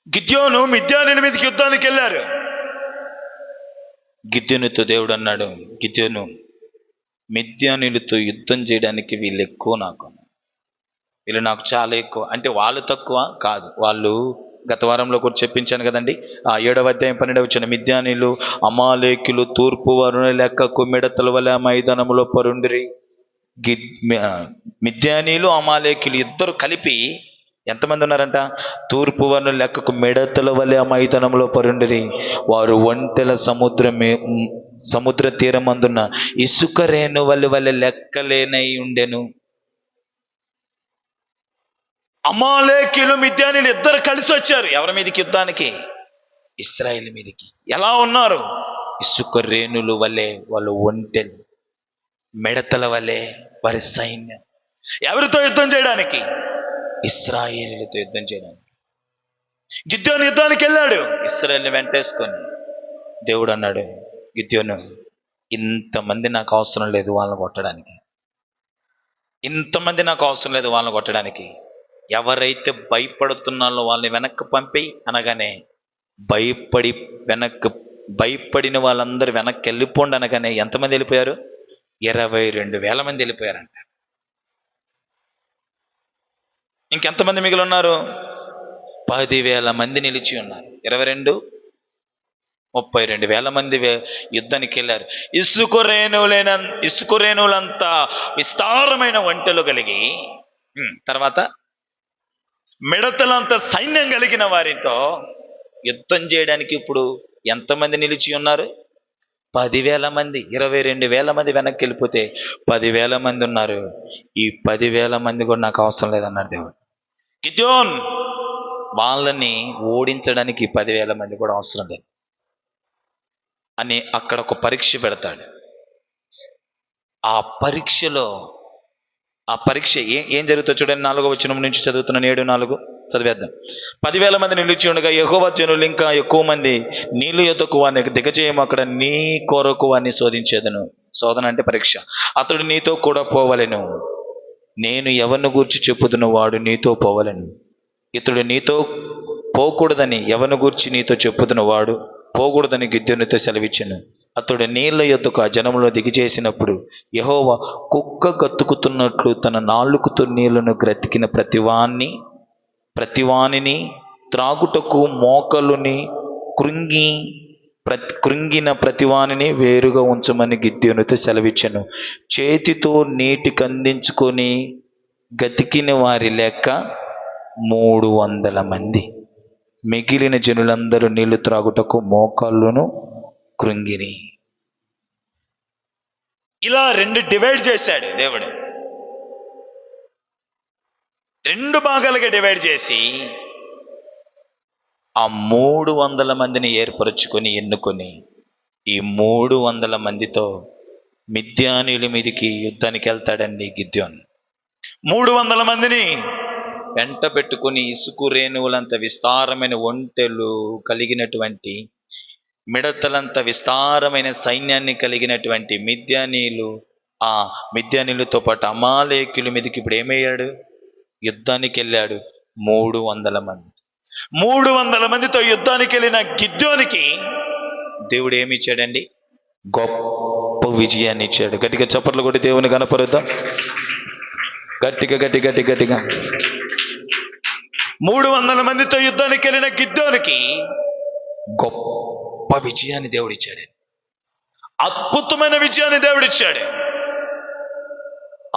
గిద్యోను మిద్యానీయుల మీదకి యుద్ధానికి వెళ్ళారు. గిద్యోనుతో దేవుడు అన్నాడు, గిద్యోను, మిద్యానీయులతో యుద్ధం చేయడానికి వీళ్ళు ఎక్కువ, వీళ్ళు నాకు చాలా ఎక్కువ. అంటే వాళ్ళు తక్కువ కాదు, వాళ్ళు గత వారంలో కూడా చెప్పించాను కదండి. ఆ 7వ అధ్యాయం 12వ వచనం, మిద్యానీయులు అమాలేకులు తూర్పు వరుణ లెక్కకు మిడతల వలె మైదానములో పరుండిరి. మిద్యానీయులు అమాలేకులు ఇద్దరు కలిపి ఎంతమంది ఉన్నారంట? తూర్పు వరుణ లెక్కకు మిడతల వలె మైదానంలో పరుండిరి. వారు ఒంటెల సముద్ర తీరమందున్న ఇసుక రేణువల వలె లెక్కలేనై ఉండెను. అమాలేకీయులు మిద్యానీయులు ఇద్దరు కలిసి వచ్చారు. ఎవరి మీదకి యుద్ధానికి? ఇశ్రాయేలు మీదకి. ఎలా ఉన్నారు? ఇసుక రేణుల వలె వాళ్ళు ఒంటెలు, మిడతల వలె వారి సైన్యం. ఎవరితో యుద్ధం చేయడానికి? ఇశ్రాయేలులతో యుద్ధం చేయడానికి. గిద్యోను యుద్ధానికి వెళ్ళాడు ఇశ్రాయేలుని వెంటేసుకొని. దేవుడు అన్నాడు, గిద్యోను, ఇంతమంది నాకు అవసరం లేదు వాళ్ళని కొట్టడానికి, ఇంతమంది నాకు అవసరం లేదు వాళ్ళని కొట్టడానికి. ఎవరైతే భయపడుతున్నారో వాళ్ళని వెనక్కి పంపి అనగానే భయపడిన వాళ్ళందరూ వెనక్కి వెళ్ళిపోండి అనగానే ఎంతమంది వెళ్ళిపోయారు? 22,000 మంది వెళ్ళిపోయారంట. ఇంకెంతమంది మిగిలి ఉన్నారు? 10,000 మంది నిలిచి ఉన్నారు. 22 32,000 మంది యుద్ధానికి వెళ్ళారు. ఇసుక రేణువులంతా విస్తారమైన ఒంటెలు కలిగి, తర్వాత మిడతలంత సైన్యం కలిగిన వారితో యుద్ధం చేయడానికి ఇప్పుడు ఎంతమంది నిలిచి ఉన్నారు? 10,000 మంది. 22,000 మంది వెనక్కి వెళ్ళిపోతే 10,000 మంది ఉన్నారు. ఈ 10,000 మంది కూడా నాకు అవసరం లేదన్నాడు దేవుడు. గిద్యోన్, వాళ్ళని ఓడించడానికి 10,000 మంది కూడా అవసరం లేదు అని అక్కడ ఒక పరీక్ష పెడతాడు. ఆ పరీక్ష ఏం జరుగుతుందో చూడండి. 4వ వచనం నుంచి చదువుతున్నాను. 7:4 చదివేద్దాం. 10,000 మంది నిలిచి ఉండగా యెహోవా జనులు ఇంకా ఎక్కువ మంది నీళ్ళు యొద్దకు వారిని దిగజేయము, అక్కడ నీ కొరకు వారిని శోధించేదను. శోధన అంటే పరీక్ష. అతడు నీతో కూడా పోవలెను. నేను ఎవరిని గూర్చి చెప్పుదును వాడు నీతో పోవలెను. ఇతడు నీతో పోకూడదని ఎవరిని గూర్చి నీతో చెప్పుదును వాడు పోకూడదని గిద్యోనుతో సెలవిచ్చెను. అతడు నీళ్ల యొద్దకు ఆ జనములో దిగిచేసినప్పుడు యెహోవా కుక్క గతుకుతున్నట్లు తన నాలుకతో నీళ్లను గ్రతికిన ప్రతివానిని త్రాగుటకు మోకలుని కృంగిన ప్రతివానిని వేరుగా ఉంచమని గిద్యోనుతో సెలవిచ్చెను. చేతితో నీటికి అందించుకొని గతికిన వారి లెక్క 300 మంది. మిగిలిన జనులందరూ నీళ్లు త్రాగుటకు మోకాళ్ళను కృంగిని. ఇలా 2 డివైడ్ చేశాడు దేవుడు. 2 భాగాలుగా డివైడ్ చేసి ఆ 300 మందిని ఏర్పరచుకొని ఎన్నుకొని ఈ 300 మందితో మిద్యానీయుల మీదకి యుద్ధానికి వెళ్తాడండి గిద్యోన్. 300 మందిని వెంట పెట్టుకుని ఇసుకు రేణువులంత విస్తారమైన ఒంటెలు కలిగినటువంటి, మిడతలంత విస్తారమైన సైన్యాన్ని కలిగినటువంటి మిద్యానీయులతో పాటు అమాలేకుల మీదకి ఇప్పుడు ఏమయ్యాడు? యుద్ధానికి వెళ్ళాడు. 300 మంది. 300 మందితో యుద్ధానికి వెళ్ళిన గిద్యోనికి దేవుడు ఏమి ఇచ్చాడండి? గొప్ప విజయాన్ని ఇచ్చాడు. గట్టిగా చప్పట్లు కొట్టి దేవుని కనపరుద్దాం. గట్టిగా 300 మందితో యుద్ధానికి వెళ్ళిన గిద్యోనికి గొప్ప విజయాన్ని దేవుడిచ్చాడు. అద్భుతమైన విజయాన్ని దేవుడిచ్చాడు.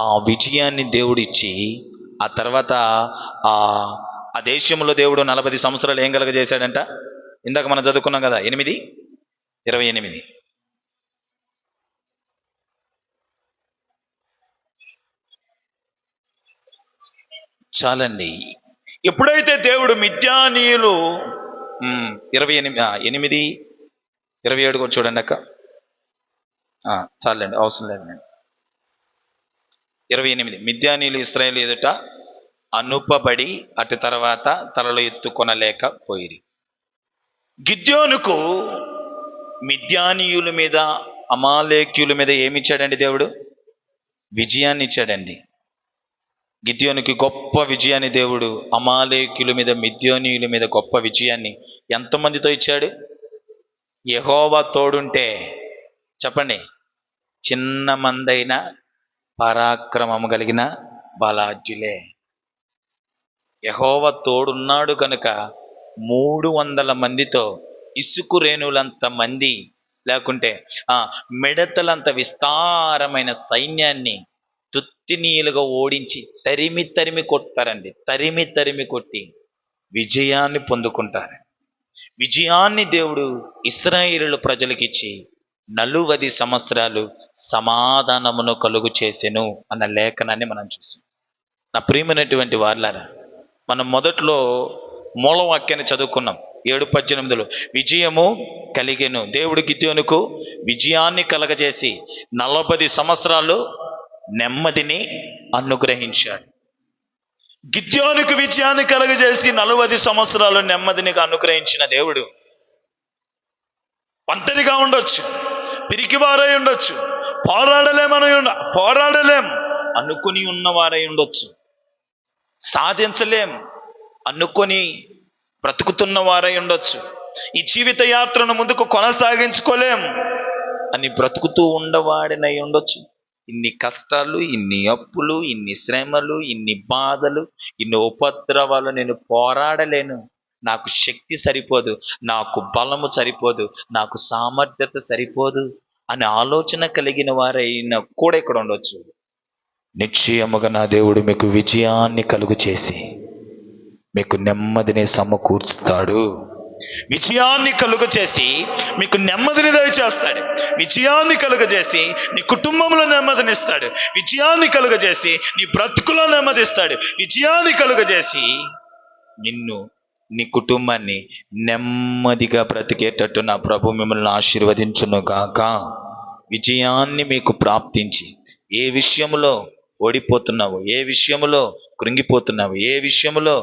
ఆ విజయాన్ని దేవుడిచ్చి ఆ తర్వాత ఆ దేశంలో దేవుడు 40 సంవత్సరాలు ఏం కలగజేశాడంట? ఇందాక మనం చదువుకున్నాం కదా, 8:28. చాలండి. ఎప్పుడైతే దేవుడు మిద్యానీయులు 8:27 కూడా చూడండి అక్క. చాలండి, అవసరం లేదు. నేను 28 మిద్యానీయులు ఇశ్రాయేలు ఎదుట అనుపబడి అటు తర్వాత తలలు ఎత్తుకొనలేకపోయిరి. గిద్యోనుకు మిద్యానీయుల మీద అమాలేక్యుల మీద ఏమిచ్చాడండి దేవుడు? విజయాన్ని ఇచ్చాడండి. గిద్యోనుకి గొప్ప విజయాన్ని దేవుడు అమాలేకుల మీద మిద్యానీయుల మీద గొప్ప విజయాన్ని ఎంతమందితో ఇచ్చాడు? యెహోవా తోడుంటే చెప్పండి, చిన్న మందైన పరాక్రమము కలిగిన బలాఢ్యులే. యెహోవా తోడున్నాడు కనుక 300 మందితో ఇసుకు రేణువులంత మంది, లేకుంటే మిడతలంత విస్తారమైన సైన్యాన్ని తుత్తినీయులుగా ఓడించి తరిమి కొట్టారండి. తరిమి కొట్టి విజయాన్ని పొందుకుంటారు. విజయాన్ని దేవుడు ఇశ్రాయేలు ప్రజలకిచ్చి 40 సంవత్సరాలు సమాధానమును కలుగు చేసెను అన్న లేఖనాన్ని మనం చూసాం. నా ప్రియమైనటువంటి వార్లారా, మనం మొదట్లో మూలవాక్యాన్ని చదువుకున్నాం. 7:18 విజయము కలిగెను. దేవుడు గిద్యోనుకు విజయాన్ని కలగజేసి 40 సంవత్సరాలు నెమ్మదిని అనుగ్రహించాడు. గిద్యోనుకు విజయాన్ని కలగజేసి 40 సంవత్సరాలు నెమ్మదిని అనుగ్రహించిన దేవుడు ఒంటరిగా ఉండొచ్చు, పిరికివారై ఉండొచ్చు, పోరాడలేం అనుకుని ఉన్నవారై ఉండొచ్చు, సాధించలేం అనుకొని బ్రతుకుతున్న వారై ఉండొచ్చు, ఈ జీవిత యాత్రను ముందుకు కొనసాగించుకోలేం అని బ్రతుకుతూ ఉండవాడినై ఉండొచ్చు. ఇన్ని కష్టాలు, ఇన్ని అప్పులు, ఇన్ని శ్రమలు, ఇన్ని బాధలు, ఇన్ని ఉపద్రవాలు, నేను పోరాడలేను, నాకు శక్తి సరిపోదు, నాకు బలము సరిపోదు, నాకు సామర్థ్యత సరిపోదు అనే ఆలోచన కలిగిన వారైనా కూడా ఇక్కడ ఉండొచ్చు. నిశ్చయముగా నా దేవుడు మీకు విజయాన్ని కలుగు చేసి మీకు నెమ్మదిని సమకూర్చుతాడు. విజయాన్ని కలుగచేసి మీకు నెమ్మదిని దయచేస్తాడు. విజయాన్ని కలుగజేసి నీ కుటుంబంలో నెమ్మదినిస్తాడు. విజయాన్ని కలుగజేసి నీ బ్రతుకులో నెమ్మదిస్తాడు. విజయాన్ని కలుగజేసి నిన్ను, నీ కుటుంబాన్ని నెమ్మదిగా బ్రతికేటట్టు నా ప్రభు మిమ్మల్ని ఆశీర్వదించును గాక. విజయాన్ని మీకు ప్రాప్తించి, ఏ విషయంలో ఓడిపోతున్నావు, ఏ విషయంలో కృంగిపోతున్నావు, ఏ విషయంలో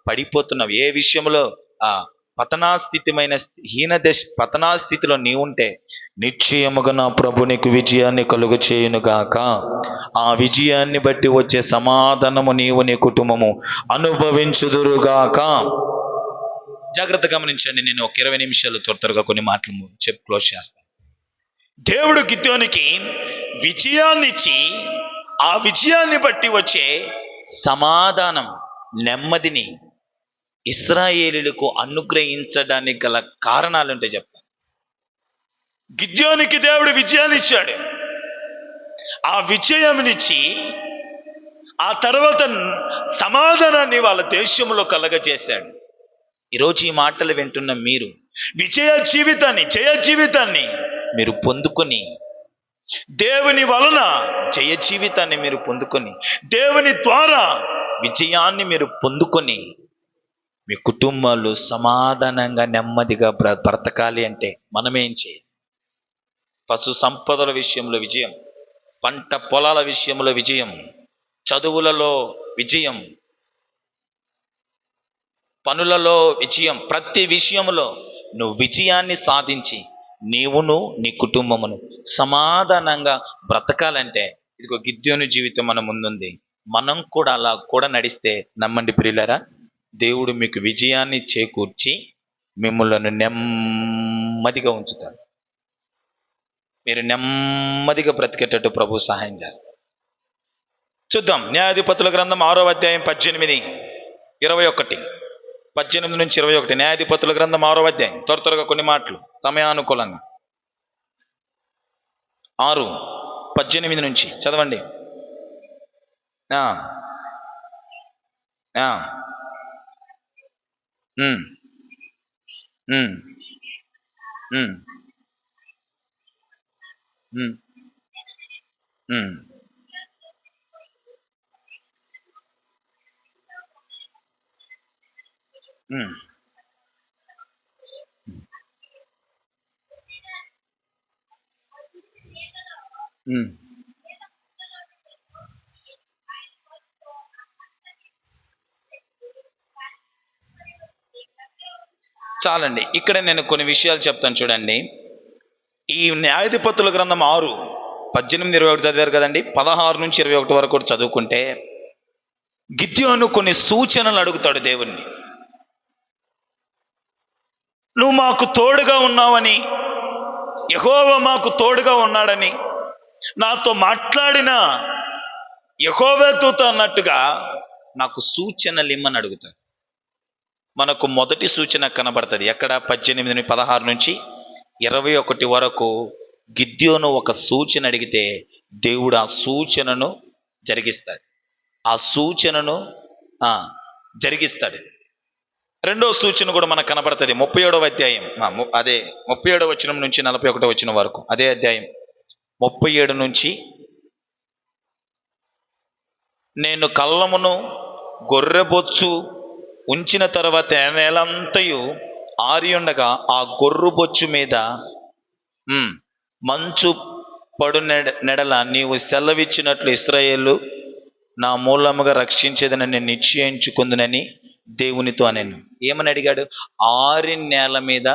పడిపోతున్నావు, ఏ విషయంలో పతనాస్థితిలో నీవుంటే నిశ్చయముగా నా ప్రభు నీకు విజయాన్ని కలుగు చేయునుగాక. ఆ విజయాన్ని బట్టి వచ్చే సమాధానము నీవు నీ కుటుంబము అనుభవించుదురుగాక. జాగ్రత్త గమనించండి. నేను ఒక 20 నిమిషాలు త్వరగా కొన్ని మాటలు చెప్పి క్లోజ్ చేస్తాను. దేవుడు గిద్యోనికి విజయాన్ని ఇచ్చి, ఆ విజయాన్ని బట్టి వచ్చే సమాధానం, నెమ్మదిని ఇశ్రాయేలీయులకు అనుగ్రహించడానికి గల కారణాలుంటే చెప్తాను. గిద్యోనికి దేవుడు విజయాన్ని ఇచ్చాడు. ఆ విజయంనిచ్చి ఆ తర్వాత సమాధానాన్ని వాళ్ళ దేశంలో కలగజేశాడు. ఈరోజు ఈ మాటలు వింటున్న మీరు జయ జీవితాన్ని మీరు పొందుకొని, దేవుని వలన జయ జీవితాన్ని మీరు పొందుకొని, దేవుని ద్వారా విజయాన్ని మీరు పొందుకొని, మీ కుటుంబాలు సమాధానంగా నెమ్మదిగా బ్రతకాలి అంటే మనమేం చేయాలి? పశు సంపదల విషయంలో విజయం, పంట పొలాల విషయంలో విజయం, చదువులలో విజయం, పనులలో విజయం, ప్రతి విషయంలో నువ్వు విజయాన్ని సాధించి నీవును నీ కుటుంబమును సమాధానంగా బ్రతకాలంటే ఇదిగో గిద్యోను జీవితం మన ముందుంది. మనం కూడా అలా కూడా నడిస్తే నమ్మండి ప్రియులారా, దేవుడు మీకు విజయాన్ని చేకూర్చి మిమ్మల్ని నెమ్మదిగా ఉంచుతాడు. మీరు నెమ్మదిగా బ్రతికేటట్టు ప్రభు సహాయం చేస్తారు. చూద్దాం. న్యాయాధిపతుల గ్రంథం 6వ అధ్యాయం 18, 21, 18 నుంచి 21. న్యాయాధిపతుల గ్రంథం 6వ అధ్యాయం. త్వరగా కొన్ని మాటలు సమయానుకూలంగా. 6:18 నుంచి చదవండి. చాలండి. ఇక్కడ నేను కొన్ని విషయాలు చెప్తాను చూడండి. ఈ న్యాయాధిపతుల గ్రంథం 6:18-21 చదివారు కదండి. 16 నుంచి 21 వరకు కూడా చదువుకుంటే గిద్యోను కొన్ని సూచనలు అడుగుతాడు దేవుణ్ణి. నువ్వు మాకు తోడుగా ఉన్నావని, యెహోవా మాకు తోడుగా ఉన్నాడని, నాతో మాట్లాడిన యెహోవా దూత అన్నట్టుగా నాకు సూచనలు ఇమ్మని అడుగుతాడు. మనకు మొదటి సూచన కనబడుతుంది ఎక్కడ? 16 నుంచి 21 వరకు గిద్యోను ఒక సూచన అడిగితే దేవుడు ఆ సూచనను జరిగిస్తాడు. రెండో సూచన కూడా మనకు కనబడుతుంది 37వ అధ్యాయం. అదే 37వ వచనం నుంచి 41వ వచనం వరకు. అదే అధ్యాయం 37 నుంచి, నేను కళ్ళమును గొర్రెబొచ్చు ఉంచిన తర్వాత నెలంతయు ఆరియుండగా ఆ గొర్రెబొచ్చు మీద మంచు పడు నెడల నీవు సెలవిచ్చినట్లు ఇశ్రాయేలు నా మూలముగా రక్షించేదని నేను నిశ్చయించుకుందునని దేవునితో అనెను. ఏమని అడిగాడు? 6 నేల మీద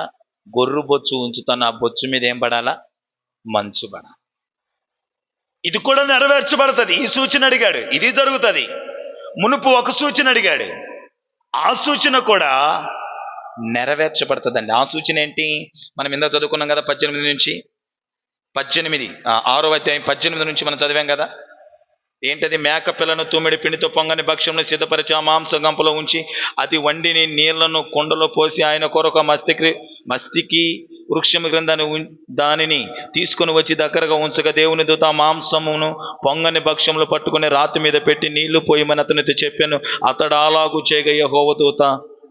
గొర్రెబొచ్చు ఉంచుతాను, ఆ బొచ్చు మీద ఏం పడాలా? మంచు పడాలి. ఇది కూడా నెరవేర్చబడుతుంది. ఈ సూచన అడిగాడు, ఇది జరుగుతుంది. మునుపు ఒక సూచన అడిగాడు, ఆ సూచన కూడా నెరవేర్చబడుతుందండి. ఆ సూచన ఏంటి? మనం ఇందా చదువుకున్నాం కదా 18 నుంచి 18, 6వ అధ్యాయం 18 నుంచి మనం చదివాం కదా. ఏంటది? మేక పిల్లను తుమ్మిడి పిండితో పొంగని భక్ష్యంను సిద్ధపరిచి ఆ మాంస గంపలో ఉంచి అది వండిని నీళ్లను కుండలో పోసి ఆయన కొరకు మస్తికి వృక్షము గ్రంథాన్ని దానిని తీసుకుని వచ్చి దగ్గరగా ఉంచగా దేవుని దూత మాంసమును పొంగని భక్ష్యములు పట్టుకుని రాతి మీద పెట్టి నీళ్లు పోయమని అతనితో చెప్పాను. అతడు అలాగూ చేయగా యెహోవా దూత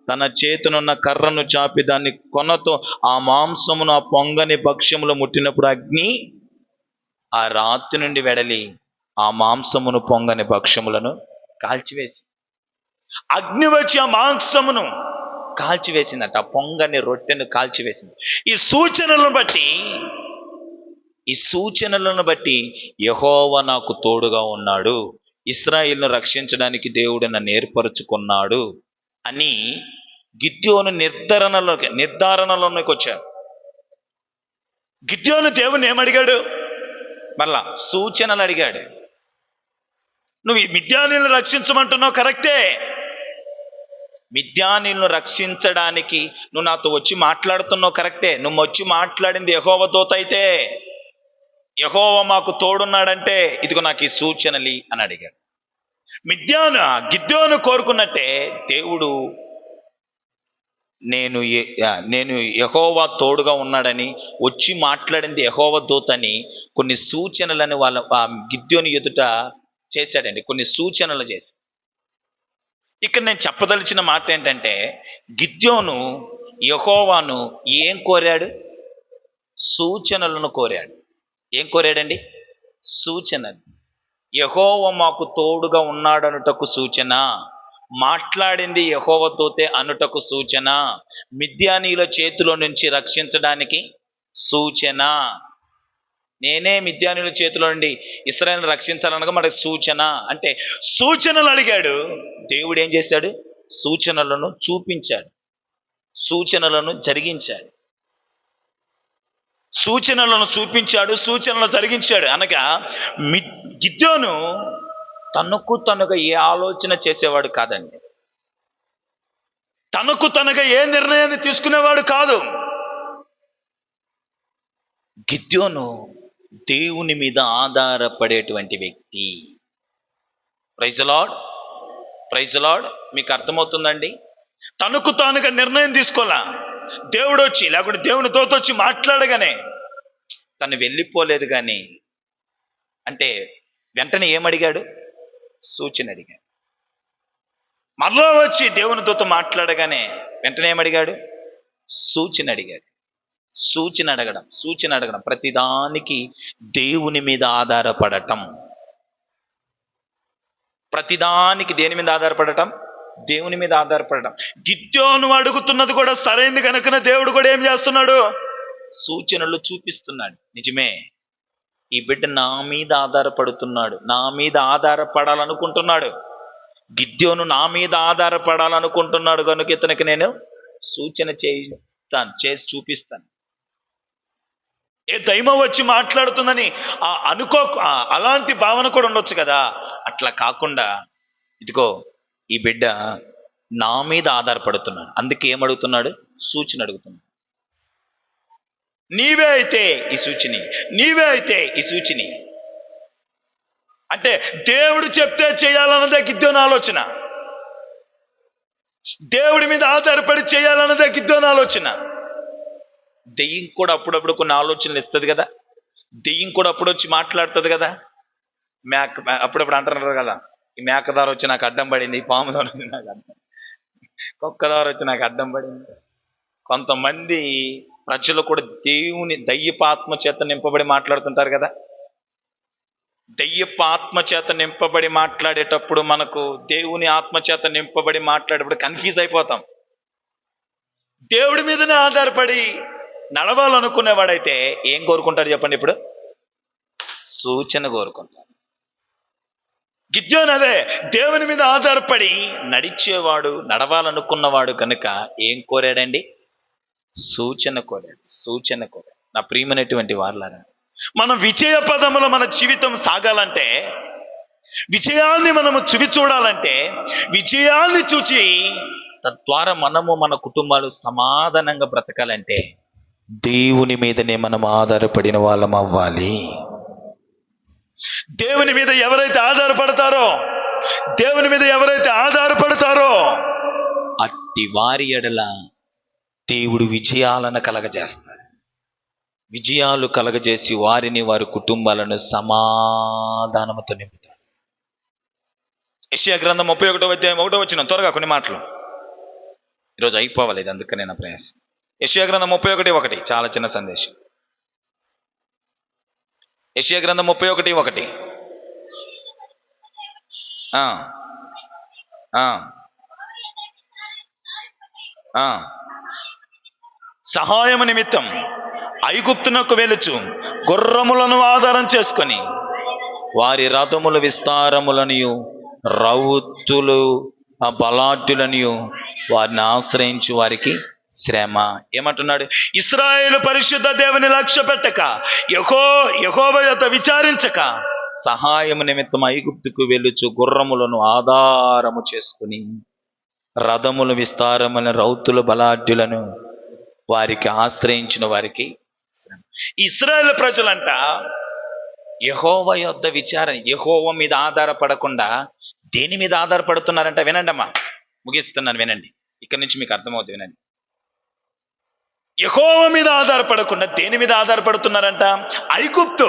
తన చేతునున్న కర్రను చాపి దాన్ని కొనతో ఆ మాంసమును ఆ పొంగని భక్ష్యములు ముట్టినప్పుడు అగ్ని ఆ రాతి నుండి వెడలి ఆ మాంసమును పొంగని భక్ష్యములను కాల్చివేసి, అగ్ని వచ్చి ఆ మాంసమును కాల్చివేసిందట, ఆ పొంగని రొట్టెను కాల్చివేసింది. ఈ సూచనలను బట్టి యెహోవా నాకు తోడుగా ఉన్నాడు, ఇశ్రాయేలును రక్షించడానికి దేవుడు నన్ను ఏర్పరచుకున్నాడు అని గిద్యోను నిర్ధారణలోకి వచ్చాడు. గిద్యోను దేవుని ఏమడిగాడు? మళ్ళా సూచనలు అడిగాడు. నువ్వు ఈ మిద్యానీయులను రక్షించమంటున్నావు, కరెక్టే. మిద్యానీయులను రక్షించడానికి నువ్వు నాతో వచ్చి మాట్లాడుతున్నావు, కరెక్టే. నువ్వు వచ్చి మాట్లాడింది యెహోవా దూత అయితే, యెహోవా మాకు తోడున్నాడంటే ఇదిగో నాకు ఈ సూచనలి అని అడిగాడు. గిద్యోను కోరుకున్నట్టే దేవుడు నేను యెహోవా తోడుగా ఉన్నాడని వచ్చి మాట్లాడింది యెహోవా దూతని కొన్ని సూచనలని ఆ గిద్యోను ఎదుట చేశాడండి. కొన్ని సూచనలు చేసి, ఇక్కడ నేను చెప్పదలిచిన మాట ఏంటంటే, గిద్యోను యెహోవాను ఏం కోరాడు? సూచనలను కోరాడు. ఏం కోరాడండి? సూచనలు. యెహోవా మాకు తోడుగా ఉన్నాడనుటకు సూచన, మాట్లాడింది యెహోవాతోతే అనుటకు సూచన, మిద్యానీయుల చేతిలో నుంచి రక్షించడానికి సూచన. నేనే మిద్యానీయుల చేతిలో నుండి ఇశ్రాయేలును రక్షించాలనగా మనకు సూచన అంటే సూచనలు అడిగాడు. దేవుడు ఏం చేశాడు? సూచనలను చూపించాడు, సూచనలను జరిగించాడు. సూచనలను చూపించాడు, సూచనలు జరిగించాడు. అనగా గిద్యోను తనగా ఏ ఆలోచన చేసేవాడు కాదండి, తనగా ఏ నిర్ణయాన్ని తీసుకునేవాడు కాదు. గిద్యోను దేవుని మీద ఆధారపడేటువంటి వ్యక్తి. Praise the lord. మీకు అర్థమవుతుందండి? తానుగా నిర్ణయం తీసుకోలా. దేవుడు వచ్చి లేకుంటే దేవుని దూత వచ్చి మాట్లాడగానే తను వెళ్ళిపోలేదు. కానీ అంటే వెంటనే ఏమడిగాడు? సూచన అడిగాడు. మరలా వచ్చి దేవుని దూత మాట్లాడగానే వెంటనే ఏమడిగాడు? సూచన అడిగాడు. సూచన అడగడం ప్రతిదానికి దేవుని మీద ఆధారపడటం. ప్రతిదానికి దేని మీద ఆధారపడటం? దేవుని మీద ఆధారపడటం. గిద్యోను అడుగుతున్నది కూడా సరైంది కనుక దేవుడు కూడా ఏం చేస్తున్నాడు? సూచనలు చూపిస్తున్నాడు. నిజమే, ఈ బిడ్డ నా మీద ఆధారపడుతున్నాడు, నా మీద ఆధారపడాలనుకుంటున్నాడు. గిద్యోను నా మీద ఆధారపడాలనుకుంటున్నాడు కనుక ఇతనికి నేను సూచన చేసి చూపిస్తాను. ఏ దైవం వచ్చి మాట్లాడుతుందని అలాంటి భావన కూడా ఉండొచ్చు కదా. అట్లా కాకుండా ఇదిగో ఈ బిడ్డ నా మీద ఆధారపడుతున్నాడు, అందుకే ఏమడుగుతున్నాడు? సూచన అడుగుతున్నాడు. నీవే అయితే ఈ సూచని అంటే దేవుడు చెప్తే చేయాలన్నదే గిద్యోను ఆలోచన. దేవుడి మీద ఆధారపడి చేయాలన్నదే గిద్యోను ఆలోచన. దెయ్యం కూడా అప్పుడప్పుడు కొన్ని ఆలోచనలు ఇస్తుంది కదా. దెయ్యం కూడా అప్పుడు వచ్చి మాట్లాడుతుంది కదా. అప్పుడప్పుడు అంటున్నారు కదా, ఈ మేకదారు వచ్చి నాకు అడ్డం పడింది, పాము దారు వచ్చి నాకు అడ్డం, కుక్కదారు వచ్చి నాకు అడ్డం పడింది. కొంతమంది ప్రజలు కూడా దేవుని దయ్యపు ఆత్మ చేత నింపబడి మాట్లాడుతుంటారు కదా. దయ్యపు ఆత్మ చేత నింపబడి మాట్లాడేటప్పుడు మనకు దేవుని ఆత్మ చేత నింపబడి మాట్లాడేటప్పుడు కన్ఫ్యూజ్ అయిపోతాం. దేవుడి మీదనే ఆధారపడి నడవాలనుకునేవాడైతే ఏం కోరుకుంటాడు చెప్పండి? ఇప్పుడు సూచన కోరుకుంటాడు. గిద్యోను అదే, దేవుని మీద ఆధారపడి నడవాలనుకున్నవాడు కనుక ఏం కోరాడండి? సూచన కోరాడు. నా ప్రియమైనటువంటి వాళ్ళారా, మనం విజయ పదములో మన జీవితం సాగాలంటే, విజయాన్ని మనము చూడాలంటే, విజయాన్ని చూచి తద్వారా మనము మన కుటుంబాలు సమాధానంగా బ్రతకాలంటే దేవుని మీదనే మనం ఆధారపడిన వాళ్ళం అవ్వాలి. దేవుని మీద ఎవరైతే ఆధారపడతారో అట్టి వారి ఎడల దేవుడు విజయాలను కలగజేస్తాడు. విజయాలు కలగజేసి వారిని, వారి కుటుంబాలను సమాధానముతో నింపుతాడు. యెషయా గ్రంథం 31వ అధ్యాయం 1వ వచనం, త్వరగా కొన్ని మాటలు. ఈరోజు అయిపోవాలి ఇది, అందుకనే నా ప్రయాసం. యెషయా గ్రంథం 31:1 చాలా చిన్న సందేశం. యెషయా గ్రంథం 31:1. ఆ ఆ ఆ సహాయము నిమిత్తం ఐగుప్తునకు వెలుచు గుర్రములను ఆధారం చేసుకొని వారి రథముల విస్తారములనియు రౌతులు ఆ బలాఢ్యులనియు వారిని ఆశ్రయించు వారికి శ్రమ. ఏమంటున్నాడు? ఇశ్రాయేలు పరిశుద్ధ దేవుని లక్ష్య పెట్టక, యెహోవా యొద్ద విచారించక సహాయము నిమిత్తం ఐగుప్తుకు వెలుచు గుర్రములను ఆధారము చేసుకుని రథములు విస్తారమైన రౌతుల బలాఢ్యులను వారికి ఆశ్రయించిన వారికి శ్రమ. ఇశ్రాయేలు ప్రజలంట యెహోవా యొద్ద విచారణ, యెహోవా మీద ఆధారపడకుండా దేని మీద ఆధారపడుతున్నారంట? వినండి అమ్మా, ముగిస్తున్నాను వినండి, ఇక్కడి నుంచి మీకు అర్థమవుతుంది వినండి. యెహోవా మీద ఆధారపడకుండా దేని మీద ఆధారపడుతున్నారంట? ఐగుప్తు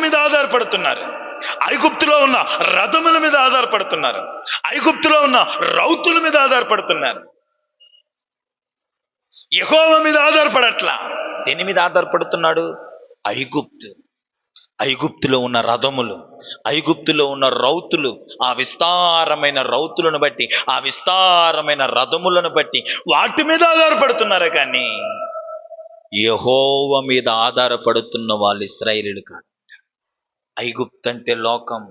మీద ఆధారపడుతున్నారు. ఐగుప్తులో ఉన్న రథముల మీద ఆధారపడుతున్నారు. ఐగుప్తులో ఉన్న రౌతుల మీద ఆధారపడుతున్నారు. యెహోవా మీద ఆధారపడట్లా. దేని మీద ఆధారపడుతున్నాడు? ఐగుప్తులో ఉన్న రథములు, ఐగుప్తులో ఉన్న రౌతులు, ఆ విస్తారమైన రౌతులను బట్టి, ఆ విస్తారమైన రథములను బట్టి వాటి మీద ఆధారపడుతున్నారు. కానీ యెహోవా మీద ఆధారపడుతున్న వాళ్ళు ఇశ్రాయేలీయులు కాదు. ఐగుప్తు అంటే లోకం,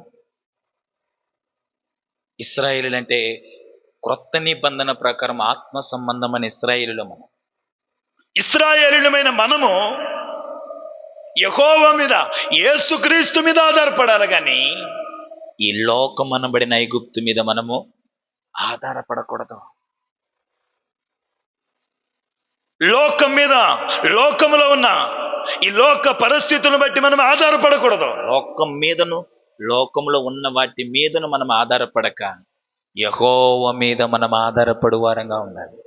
ఇశ్రాయేలీయులు అంటే క్రొత్త నిబంధన ప్రకారం ఆత్మ సంబంధమైన ఇశ్రాయేలీయులు. ఇశ్రాయేలీయులమైన మనము యెహోవా మీద, యేసుక్రీస్తు మీద ఆధారపడాలి. కానీ ఈ లోకం అనబడిన ఐగుప్తు మీద మనము ఆధారపడకూడదు. లోకం మీద, లోకములో ఉన్న ఈ లోక పరిస్థితులను బట్టి మనం ఆధారపడకూడదు. లోకంలో ఉన్న వాటి మీదను మనం ఆధారపడక యెహోవా మీద మనం ఆధారపడు వారంగా ఉండాలి.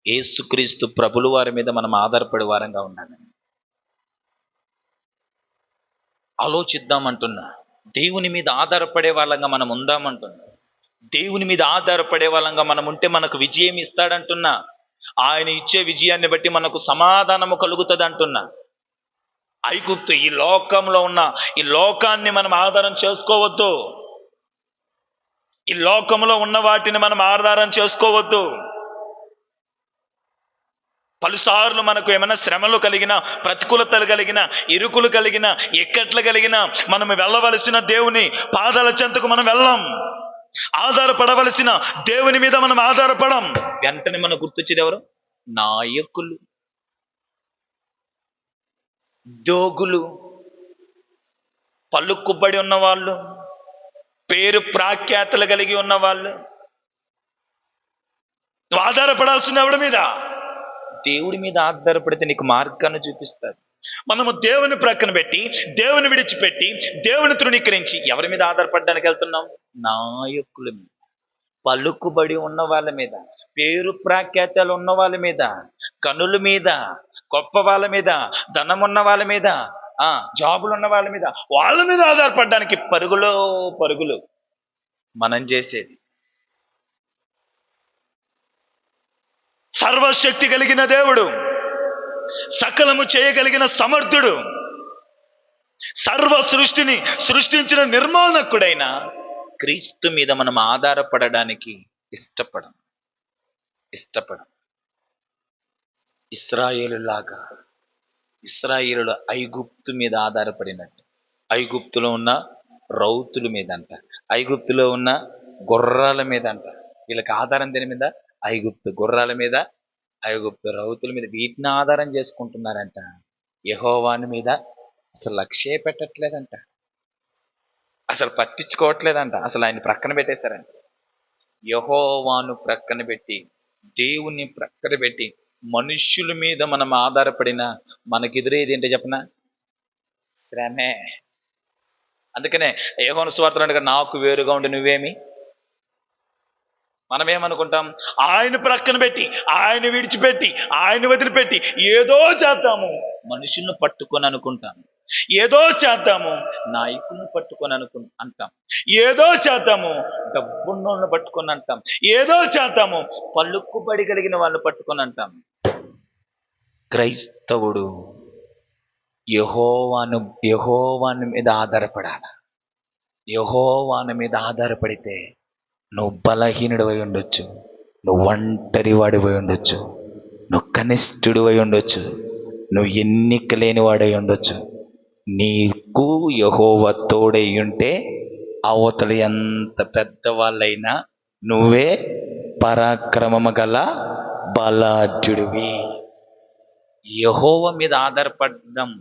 యేసుక్రీస్తు ప్రభుల వారి మీద మనం ఆధారపడే వారంగా ఉండాలి. ఆలోచిద్దామంటున్నా. దేవుని మీద ఆధారపడే వాళ్ళంగా మనం ఉందామంటున్నా. దేవుని మీద ఆధారపడే వాళ్ళంగా మనం ఉంటే మనకు విజయం ఇస్తాడంటున్నా. ఆయన ఇచ్చే విజయాన్ని బట్టి మనకు సమాధానము కలుగుతుంది అంటున్నా. ఐగుప్తు, ఈ లోకంలో ఉన్న ఈ లోకాన్ని మనం ఆధారం చేసుకోవద్దు. ఈ లోకంలో ఉన్న వాటిని మనం ఆధారం చేసుకోవద్దు. పలుసార్లు మనకు ఏమైనా శ్రమలు కలిగిన, ప్రతికూలతలు కలిగిన, ఇరుకులు కలిగిన, ఇక్కట్లు కలిగిన మనం వెళ్ళవలసిన దేవుని పాదాల చెంతకు మనం వెళ్ళం. ఆధారపడవలసిన దేవుని మీద మనం ఆధారపడం. వెంటనే మనం గుర్తొచ్చేది ఎవరు? నాయకులు, దోగులు, పలుకుబడి ఉన్నవాళ్ళు, పేరు ప్రాఖ్యాతలు కలిగి ఉన్నవాళ్ళు. నువ్వు ఆధారపడాల్సింది ఎవడి మీద? దేవుడి మీద ఆధారపడితే నీకు మార్గాన్ని చూపిస్తాడు. మనము దేవుని ప్రక్కన పెట్టి, దేవుని విడిచిపెట్టి, దేవుని తృణీకరించి ఎవరి మీద ఆధారపడడానికి వెళ్తున్నాం? నాయకుల మీద, పలుకుబడి ఉన్న వాళ్ళ మీద, పేరు ప్రాఖ్యాతలు ఉన్న వాళ్ళ మీద, కనుల మీద, గొప్ప వాళ్ళ మీద, ధనం ఉన్న వాళ్ళ మీద, జాబులు ఉన్న వాళ్ళ మీద ఆధారపడడానికి పరుగులు మనం చేసేది. సర్వశక్తి కలిగిన దేవుడు, సకలము చేయగలిగిన సమర్థుడు, సర్వ సృష్టిని సృష్టించిన నిర్మాణకుడైన క్రీస్తు మీద మనం ఆధారపడడానికి ఇష్టపడం. ఇశ్రాయేలులు ఐగుప్తు మీద ఆధారపడినట్టు, ఐగుప్తులో ఉన్న రౌతుల మీద అంట, ఐగుప్తులో ఉన్న గుర్రాల మీద అంట. వీళ్ళకి ఆధారం దేని మీద? ఐగుప్తు గుర్రాల మీద, ఐగుప్తు రౌతుల మీద. వీటిని ఆధారం చేసుకుంటున్నారంట. యెహోవాని మీద అసలు లక్ష్యే పెట్టట్లేదంట, అసలు పట్టించుకోవట్లేదంట, అసలు ఆయన ప్రక్కన పెట్టేశారంట. యెహోవాను ప్రక్కన పెట్టి, దేవుని ప్రక్కన పెట్టి మనుష్యుల మీద మనం ఆధారపడిన మనకు ఎదురేది ఏంటో చెప్పనా? శ్రమే. అందుకనే యోహాను సువార్తలో అంటాడు, నాకు వేరుగా ఉండి నువ్వేమి. మనమేమనుకుంటాం? ఆయన ప్రక్కన పెట్టి, ఆయన విడిచిపెట్టి, ఆయన వదిలిపెట్టి ఏదో చేద్దాము, మనుషులను పట్టుకొని అనుకుంటాం. ఏదో చేద్దాము, నాయకులను పట్టుకొని అంటాం. ఏదో చేద్దాము, డబ్బున్నోళ్ళని పట్టుకొని అంటాం. ఏదో చేద్దాము, పలుకుబడి కలిగిన వాళ్ళని పట్టుకొని అంటాం. క్రైస్తవుడు యెహోవాను మీద ఆధారపడాలి. యెహోవాను మీద ఆధారపడితే నువ్వు బలహీనుడివై ఉండొచ్చు, నువ్వు ఒంటరి వాడివై ఉండొచ్చు, నువ్వు కనిష్ఠుడివై ఉండొచ్చు, నువ్వు ఎన్నిక లేని వాడై ఉండొచ్చు. నీకు యెహోవా తోడై ఉంటే అవతల ఎంత పెద్దవాళ్ళైనా నువ్వే పరాక్రమము గల బలాఢ్యుడివి. యెహోవా మీద ఆధారపడదాం,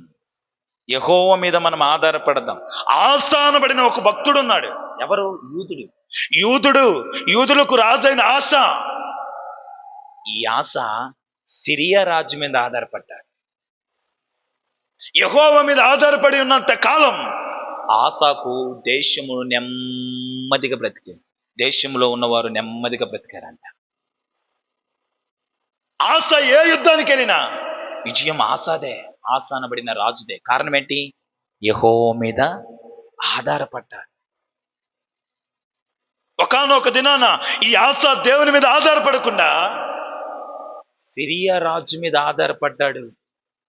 యెహోవా మీద మనం ఆధారపడదాం. ఆసానబడిన ఒక భక్తుడు ఉన్నాడు. ఎవరు? యూదులకు రాజైన ఆస. ఈ ఆస సిరియా రాజు మీద ఆధారపడ్డాడు. యెహోవా మీద ఆధారపడి ఉన్నంత కాలం ఆసాకు దేశము నెమ్మదిగా బ్రతికింది. దేశంలో ఉన్నవారు నెమ్మదిగా బ్రతికారంట. ఆస ఏ యుద్ధానికి వెళ్ళినా విజయం ఆసాదే, ఆసానబడిన రాజుదే. కారణం ఏంటి? యెహోవా మీద ఆధారపడ్డాడు. ఒకానొక దినాన ఈ ఆస దేవుని మీద ఆధారపడకుండా సిరియా రాజు మీద ఆధారపడ్డాడు.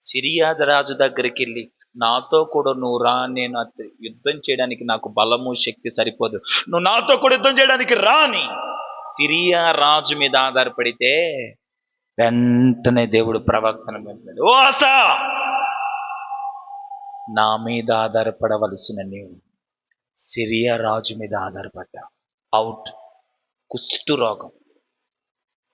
సిరియా రాజు దగ్గరికి వెళ్ళి, నాతో కూడా నువ్వు రా, నేను యుద్ధం చేయడానికి నాకు బలము శక్తి సరిపోదు, నువ్వు నాతో కూడా యుద్ధం చేయడానికి రా అని సిరియా రాజు మీద ఆధారపడితే వెంటనే దేవుడు ప్రవక్తను పంపాడు. ఓ ఆసా, నా మీద ఆధారపడవలసిన నీవు సిరియా రాజు మీద ఆధారపడ్డా. అవుట్. కుష్టు రోగం,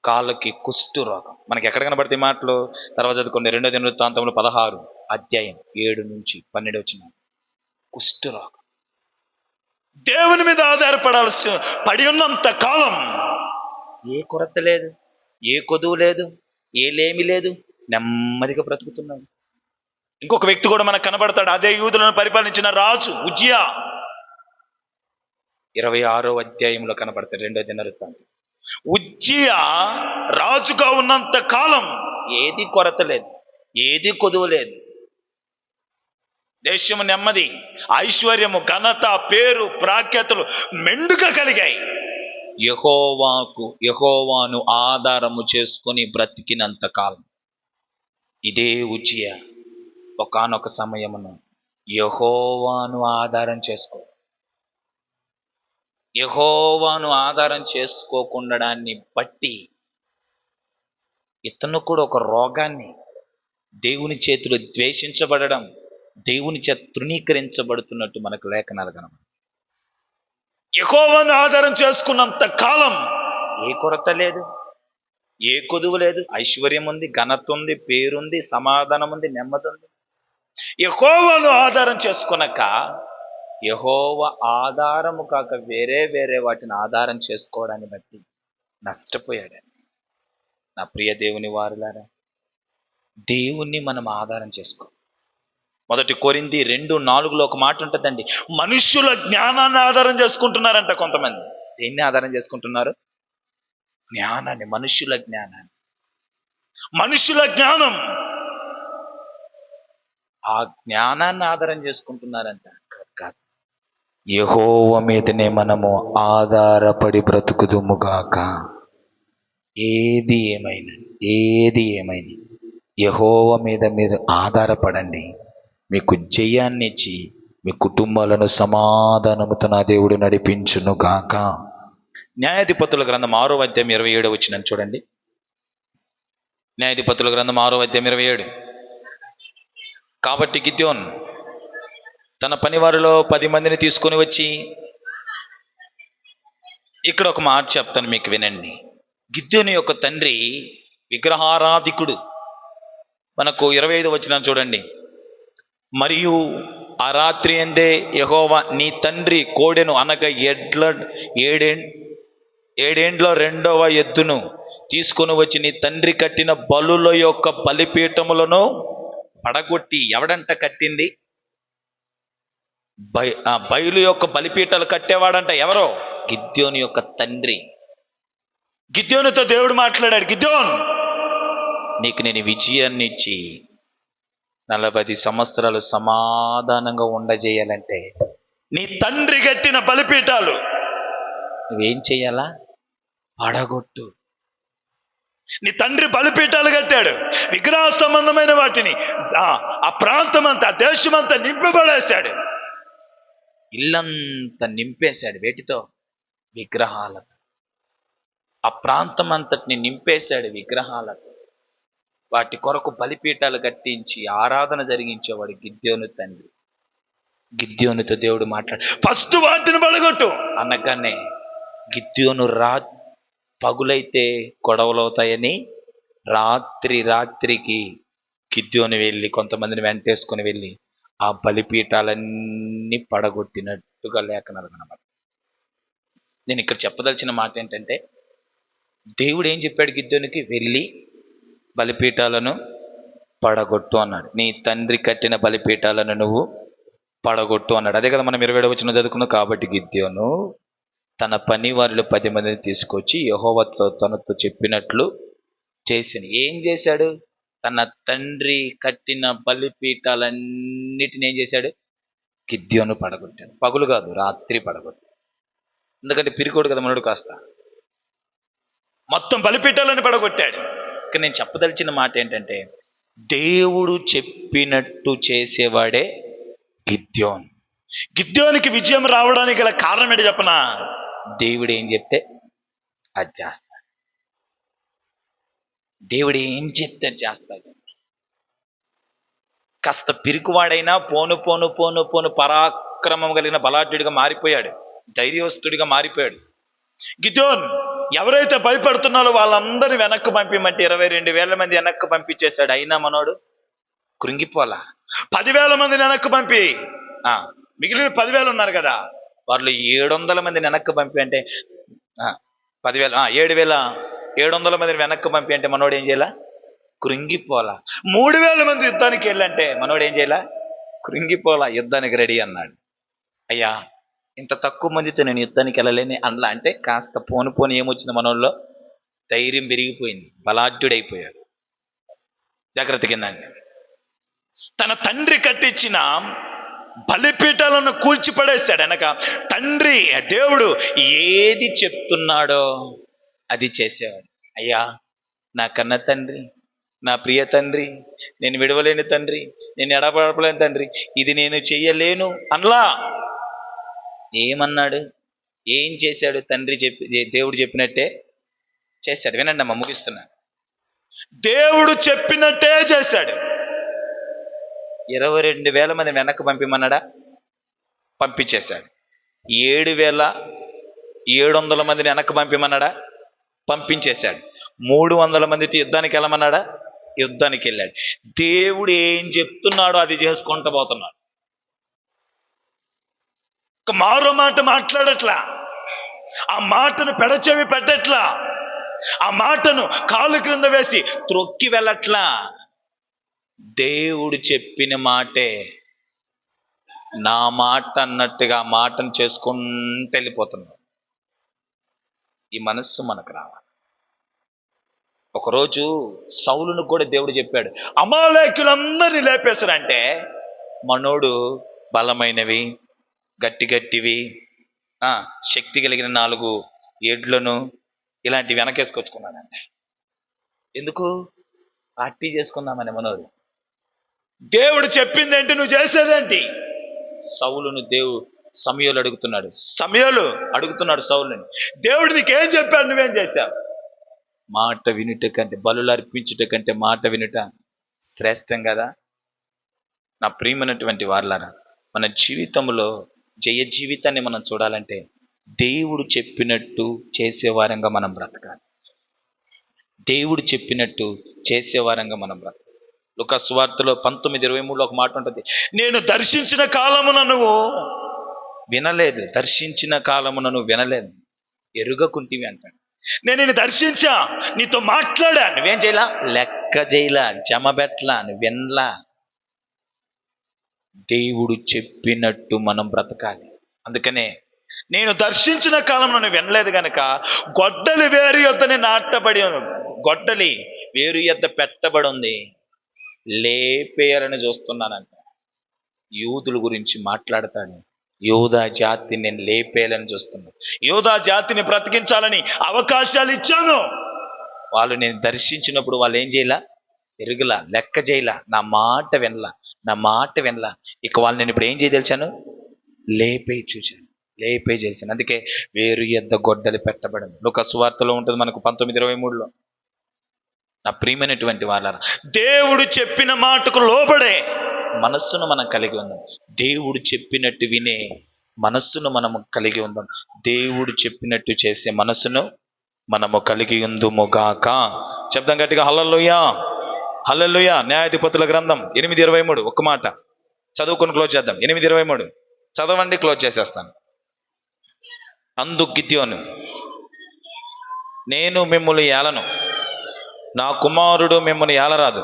కాళ్ళకి కుష్టు రోగం. మనకి ఎక్కడ కనబడితే మాటలు తర్వాత చదువుకోండి. 2 దినవృత్తాంతములు 16 అధ్యాయం 7-12 కుష్టు రోగం. దేవుని మీద ఆధారపడాల్సి పడి ఉన్నంత కాలం ఏ కొరత లేదు, ఏ కొదువు లేదు, ఏ లేమి లేదు, నెమ్మదిగా బ్రతుకుతున్నాడు. ఇంకొక వ్యక్తి కూడా మనకు కనబడతాడు. అదే యూదులను పరిపాలించిన రాజు ఉజ్జియా. 26వ అధ్యాయంలో కనబడతాడు. 2 దినవృత్తాంతం. ఉజ్జియా రాజుగా ఉన్నంత కాలం ఏది కొరత లేదు, ఏది కొదువు లేదు. దేశము నెమ్మది, ఐశ్వర్యము, ఘనత, పేరు, ప్రాఖ్యాతులు మెండుగా కలిగాయి. యెహోవాను ఆధారము చేసుకొని బ్రతికినంత కాలం. ఇదే ఉజ్జియా ఒకానొక సమయమున యెహోవాను ఆధారం చేసుకో, యెహోవాను ఆధారం చేసుకోకుండాన్ని బట్టి ఇతను కూడా ఒక రోగాన్ని, దేవుని చేతిలో ద్వేషించబడడం, దేవుని చేత తృణీకరించబడుతున్నట్టు మనకు లేఖనాలు కనబడతాయి. యెహోవాను ఆధారం చేసుకున్నంత కాలం ఏ కొరత లేదు, ఏ కొదువు లేదు. ఐశ్వర్యం ఉంది, ఘనత ఉంది, పేరుంది, సమాధానం ఉంది, నెమ్మది ఉంది. యెహోవాను ఆధారం చేసుకున్నాక యెహోవా ఆధారము కాక వేరే వాటిని ఆధారం చేసుకోవడాన్ని బట్టి నష్టపోయాడండి. నా ప్రియ దేవుని వారులారా, దేవుణ్ణి మనం ఆధారం చేసుకో. 1 కొరింథీ 2:4 ఒక మాట ఉంటుందండి. మనుష్యుల జ్ఞానాన్ని ఆధారం చేసుకుంటున్నారంట కొంతమంది. దేన్ని ఆధారం చేసుకుంటున్నారు? జ్ఞానాన్ని, మనుష్యుల జ్ఞానాన్ని. మనుష్యుల జ్ఞానం, ఆ జ్ఞానాన్ని ఆధారం చేసుకుంటున్నారంట. కాదు, యెహోవా మీదనే మనము ఆధారపడి బ్రతుకుదుముగాక. ఏది ఏమైనా యెహోవా మీద మీరు ఆధారపడండి. మీకు జయాన్ని ఇచ్చి మీ కుటుంబాలను సమాధానముతో నా దేవుడు నడిపించును గాక. న్యాయాధిపతుల గ్రంథం 6వ అధ్యాయం 27 వచ్చిన చూడండి. న్యాయాధిపతుల గ్రంథం 6వ అధ్యాయం 27. కాబట్టి గిద్యోన్ తన పనివారిలో 10 మందిని తీసుకొని వచ్చి, ఇక్కడ ఒక మాట చెప్తాను మీకు, వినండి. గిద్యోను యొక్క తండ్రి విగ్రహారాధికుడు. మనకు 25 వచనం చూడండి. మరియు ఆ రాత్రి ఎందే యెహోవా నీ తండ్రి కోడెను అనగా ఏడేండ్ల 2వ ఎద్దును తీసుకొని వచ్చి నీ తండ్రి కట్టిన బలుల యొక్క బలిపీఠములను పడగొట్టి. ఎవడంట కట్టింది? బయలు యొక్క బలిపీఠాలు కట్టేవాడంట. ఎవరో? గిద్యోను యొక్క తండ్రి. గిద్యోనుతో దేవుడు మాట్లాడాడు, గిద్యోన్ నీకు నేను విజయాన్ని ఇచ్చి 40 సంవత్సరాలు సమాధానంగా ఉండజేయాలంటే నీ తండ్రి కట్టిన బలిపీఠాలు నువ్వేం చెయ్యాలా? పడగొట్టు. నీ తండ్రి బలిపీఠాలు కట్టాడు, విగ్రహ సంబంధమైన వాటిని ఆ ప్రాంతమంతా, దేశమంతా నింపబడేశాడు. ఇల్లంతా నింపేశాడు. వేటితో? విగ్రహాలతో. ఆ ప్రాంతం అంతటిని నింపేశాడు విగ్రహాలతో. వాటి కొరకు బలిపీఠాలు కట్టించి ఆరాధన జరిగించేవాడు గిద్యోను తండ్రి. గిద్యోనుతో దేవుడు మాట్లాడు, ఫస్ట్ వాటిని పడగొట్టు అనగానే గిద్యోను పగులైతే గొడవలవుతాయని రాత్రికి గిద్యోను వెళ్ళి కొంతమందిని వెంటేసుకుని వెళ్ళి ఆ బలిపీఠాలన్నీ పడగొట్టినట్టుగా లేఖనాలు కనబడ. నేను ఇక్కడ చెప్పదలిచిన మాట ఏంటంటే, దేవుడు ఏం చెప్పాడు గిద్యోనుకి? వెళ్ళి బలిపీఠాలను పడగొట్టు అన్నాడు. నీ తండ్రి కట్టిన బలిపీఠాలను నువ్వు పడగొట్టు అన్నాడు. అదే కదా మనం 27వ వచనం చదువుకున్నాం. కాబట్టి గిద్యోను తన పని వారిలో 10 మందిని తీసుకొచ్చి యెహోవాతో తనతో చెప్పినట్లు చేసిన. ఏం చేశాడు? తన తండ్రి కట్టిన బలిపీఠాలన్నిటిని ఏం చేశాడు? గిద్యోను పడగొట్టాడు. పగులు కాదు, రాత్రి పడగొట్టాడు. ఎందుకంటే పిరికోడు కదా మనోడు, కాస్త మొత్తం బలిపీఠాలను పడగొట్టాడు. ఇక్కడ నేను చెప్పదలిచిన మాట ఏంటంటే, దేవుడు చెప్పినట్టు చేసేవాడే గిద్యోన్. గిద్యోనికి విజయం రావడానికి గల కారణం ఏంటి చెప్పనా? దేవుడు ఏం చెప్తే అది చేస్తాడు. దేవుడు ఏం చెప్తే అది చేస్తాడు. కాస్త పిరికివాడైనా పోను పోను పోను పోను పరాక్రమం కలిగిన బలాఢ్యుడిగా మారిపోయాడు, ధైర్యవస్తుడిగా మారిపోయాడు. గిద్యోన్ ఎవరైతే భయపడుతున్నారో వాళ్ళందరినీ వెనక్కి పంపిమంటే 22,000 మంది వెనక్కి పంపించేశాడు. అయినా మనోడు కృంగిపోలా. 10,000 మందిని వెనక్కి పంపి మిగిలిన 10,000 ఉన్నారు కదా, వాళ్ళు 700 మందిని వెనక్కి పంపి అంటే 7,700 మందిని వెనక్కి పంపి అంటే మనోడు ఏం చేయాల? కృంగిపోలా. 3,000 మంది యుద్ధానికి వెళ్ళంటే మనోడు ఏం చేయాల? కృంగిపోలా, యుద్ధానికి రెడీ అన్నాడు. అయ్యా, ఇంత తక్కువ మందితో నేను యుద్ధానికి వెళ్ళలేని అనలా. అంటే కాస్త పోను ఏమొచ్చింది మనోళ్ళలో? ధైర్యం పెరిగిపోయింది, బలాఢ్యుడైపోయాడు. జాగ్రత్త కిందండి. తన తండ్రి కట్టించిన బలిపీఠాలను కూల్చిపడేశాడు. అనక తండ్రి దేవుడు ఏది చెప్తున్నాడో అది చేసేవాడు. అయ్యా, నా కన్న తండ్రి, నా ప్రియ తండ్రి, నేను విడవలేని తండ్రి, నేను ఎడపడలేని తండ్రి, ఇది నేను చెయ్యలేను అనలా. ఏమన్నాడు? ఏం చేశాడు? దేవుడు చెప్పినట్టే చేశాడు. వినండి అమ్మ, ముగిస్తున్నాడు. దేవుడు చెప్పినట్టే చేశాడు. 22,000 మంది వెనక్కి పంపిమన్నాడా? పంపించేశాడు. 7,700 మందిని వెనక్కి పంపిమన్నాడా? పంపించేశాడు. 300 మందితో యుద్ధానికి వెళ్ళమన్నాడా? యుద్ధానికి వెళ్ళాడు. దేవుడు ఏం చెప్తున్నాడో అది చేసుకుంటూ పోతున్నాడు. మారో మాట మాట్లాడట్లా, ఆ మాటను పెడచెవి పెట్టట్లా, ఆ మాటను కాలు క్రింద వేసి త్రొక్కి వెళ్ళట్లా. దేవుడు చెప్పిన మాటే నా మాట అన్నట్టుగా ఆ మాటను చేసుకుంటూ వెళ్ళిపోతున్నాడు. ఈ మనస్సు మనకు రావాలి. ఒకరోజు సౌలును కూడా దేవుడు చెప్పాడు, అమాలేకులందరినీ లేపేశారంటే మనోడు బలమైనవి, గట్టివి, శక్తి కలిగిన 4 ఎడ్లను ఇలాంటి వెనకేసుకొచ్చుకున్నాడంటే ఎందుకు? పార్టీ చేసుకుందామని మనోడు. దేవుడు చెప్పిందేంటి, నువ్వు చేసేదేంటి? సౌలును సమూయేలు అడుగుతున్నాడు. సౌలుని, దేవుడు నీకేం చెప్పాడు, నువ్వేం చేశావు? మాట వినుట కంటే, బలులు అర్పించుట కంటే మాట వినుట శ్రేష్టం కదా. నా ప్రియమైనటువంటి వారలారా, మన జీవితంలో జయ జీవితాన్ని మనం చూడాలంటే దేవుడు చెప్పినట్టు చేసేవారంగా మనం బ్రతకాలి. దేవుడు చెప్పినట్టు చేసేవారంగా మనం బ్రతకాలి. లూకా సువార్తలో 19:23 ఒక మాట ఉంటుంది, నేను దర్శించిన కాలమున నువ్వు వినలేదు, దర్శించిన కాలమున నువ్వు వినలేదు, ఎరుగకుంటివి అంటాడు. నేను నిన్ను దర్శించా, నీతో మాట్లాడా, నువ్వేం చేయలా? లెక్క చేయలా, జమబెట్లా, నువ్వు వినలా. దేవుడు చెప్పినట్టు మనం బ్రతకాలి. అందుకనే నేను దర్శించిన కాలంలో నువ్వు వినలేదు కనుక గొడ్డలి వేరు యొద్దనే నాటబడి ఉంది, గొడ్డలి వేరు యొద్ద పెట్టబడి ఉంది, లేపేయాలని చూస్తున్నానంట. యూదుల గురించి మాట్లాడతాడు. యూదా జాతిని నేను లేపేయాలని చూస్తున్నాను, యూదా జాతిని బ్రతికించాలని అవకాశాలు ఇచ్చాను. వాళ్ళు నేను దర్శించినప్పుడు వాళ్ళు ఏం చేయలా, ఎరుగులా, లెక్క చేయలా, నా మాట వినలా. ఇక వాళ్ళు నేను ఇప్పుడు ఏం చేయదలిచాను, లేపే చేశాను. అందుకే వేరు యొద్ద గొడ్డలి పెట్టబడింది. లూకా సువార్తలో ఉంటుంది మనకు 19:23. నా ప్రియమైనటువంటి వాళ్ళారా, దేవుడు చెప్పిన మాటకు లోబడే మనస్సును మనం కలిగి ఉందాం. దేవుడు చెప్పినట్టు వినే మనస్సును మనము కలిగి ఉందాం. దేవుడు చెప్పినట్టు చేసే మనస్సును మనము కలిగి ఉందుముగాక. చెప్దాం గట్టిగా, హల్లెలూయా, హల్లెలూయా. న్యాయాధిపతుల గ్రంథం 8:23 ఒక్క మాట చదువుకొని క్లోజ్ చేద్దాం. 8:23 చదవండి, క్లోజ్ చేసేస్తాను. అందుకు గిద్యోను, నేను మిమ్మల్ని ఏలను, నా కుమారుడు మిమ్మల్ని ఏలరాదు,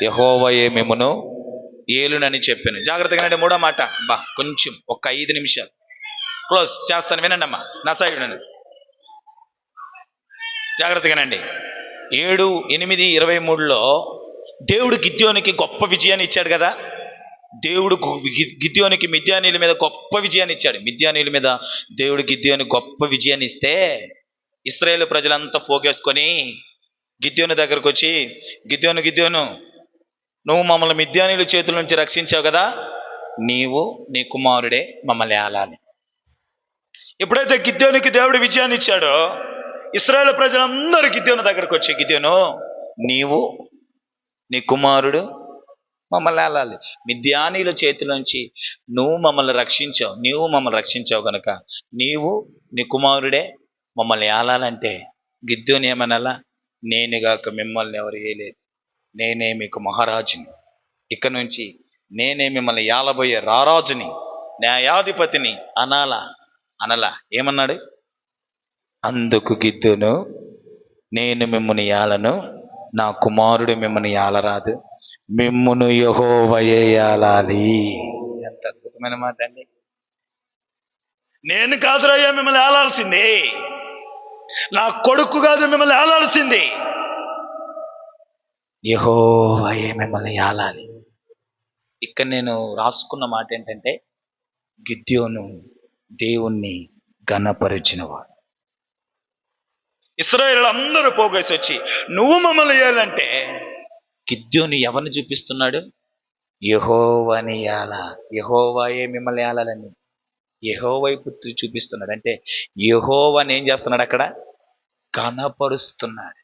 యెహోవాయే మిమ్మును ఏలునని చెప్పాను. జాగ్రత్తగా అంటే మూడో మాట, కొంచెం ఒక 5 నిమిషాలు క్లోజ్ చేస్తాను, వినండి అమ్మా, నా సైడ్ వినండి జాగ్రత్తగానండి. 7:8-23లో దేవుడు గిద్యోనికి గొప్ప విజయాన్ని ఇచ్చాడు కదా. దేవుడు గిద్యోనికి మిద్యానీయుల మీద గొప్ప విజయాన్ని ఇచ్చాడు. మిద్యానీయుల మీద దేవుడు గిద్యోని గొప్ప విజయాన్ని ఇస్తే ఇశ్రాయేలు ప్రజలంతా పోగేసుకొని గిద్యోని దగ్గరకు వచ్చి, గిద్యోను, నువ్వు మమ్మల్ని మిద్యానీయుల చేతుల నుంచి రక్షించావు కదా, నీవు నీ కుమారుడే మమ్మల్ని ఏలాలి. ఎప్పుడైతే గిద్యోనికి దేవుడు విజయాన్ని ఇచ్చాడో ఇశ్రాయేలు ప్రజలందరూ గిద్యోని దగ్గరకు వచ్చి, గిద్యోను, నీవు నీ కుమారుడు మమ్మల్ని ఏలాలి. మిద్యానీయుల చేతుల నుంచి నువ్వు మమ్మల్ని రక్షించావు కనుక నీవు నీ కుమారుడే మమ్మల్ని ఏలాలంటే గిద్యోని ఏమనాలా, నేనుగాక మిమ్మల్ని ఎవరు ఏలేదు, నేనే మీకు మహారాజుని, ఇక నుంచి నేనే మిమ్మల్ని ఏలబోయే రారాజుని, న్యాయాధిపతిని అనలా. ఏమన్నాడు? అందుకు గిద్యోను, నేను మిమ్ముని ఏలను, నా కుమారుడు మిమ్మల్ని ఏలరాదు, మిమ్మును యెహోవాయే ఏలాలి. ఎంత అద్భుతమైన మాట అండి. నేను కాదురయ్యా మిమ్మల్ని ఏలాల్సింది, నా కొడుకు కాదు మిమ్మల్ని ఏలాల్సింది, యెహోవాయే మిమ్మల్ని ఏలాలి. ఇక్కడ నేను రాసుకున్న మాట ఏంటంటే, గిద్యోను దేవుణ్ణి ఘనపరిచినవాడు. ఇశ్రాయేలు అందరూ పోగేసి వచ్చి నువ్వు మమ్మల్ని ఏలంటే గిద్యోను ఎవరిని చూపిస్తున్నాడు? యెహోవాని యెహోవాయే మిమ్మల్ని ఏలాలని యెహోవైపు చూపిస్తున్నాడు. అంటే యెహోవాని ఏం చేస్తున్నాడు? అక్కడ ఘనపరుస్తున్నాడు,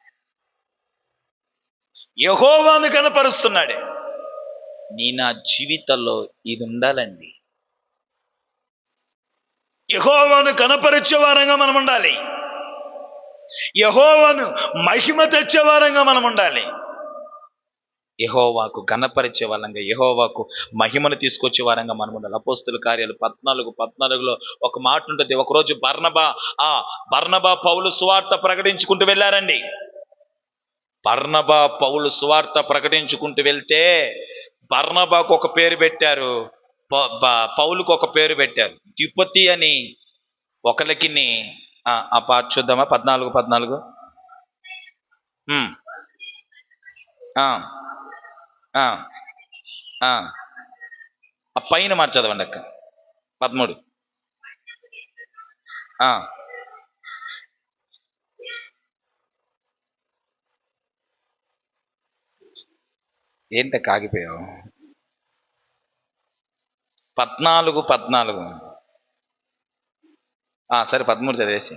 యెహోవాను ఘనపరుస్తున్నాడు. నా జీవితంలో ఇది ఉండాలండి. యెహోవాను ఘనపరిచే వారంగా మనం ఉండాలి, యెహోవాను మహిమ తెచ్చే వారంగా మనం ఉండాలి, యెహోవాకు ఘనపరిచే వారంగా, యెహోవాకు మహిమను తీసుకొచ్చే వారంగా మనం ఉండాలి. అపోస్తుల కార్యాలు 14:14లో ఒక మాట ఉంటుంది. ఒకరోజు బర్నబా పౌలు సువార్త ప్రకటించుకుంటూ వెళ్ళారండి. పౌలు సువార్త ప్రకటించుకుంటూ వెళ్తే బర్నబాకు ఒక పేరు పెట్టారు, పౌలుకు ఒక పేరు పెట్టారు, ద్యుపతి అని. ఒకరికి ఆ పాట చూద్దామా? 14 ఆ పైన మాట చదవండి అక్క. 13 ఏంట కాగిపోయావు? 14 సరే 13 చదివేసి.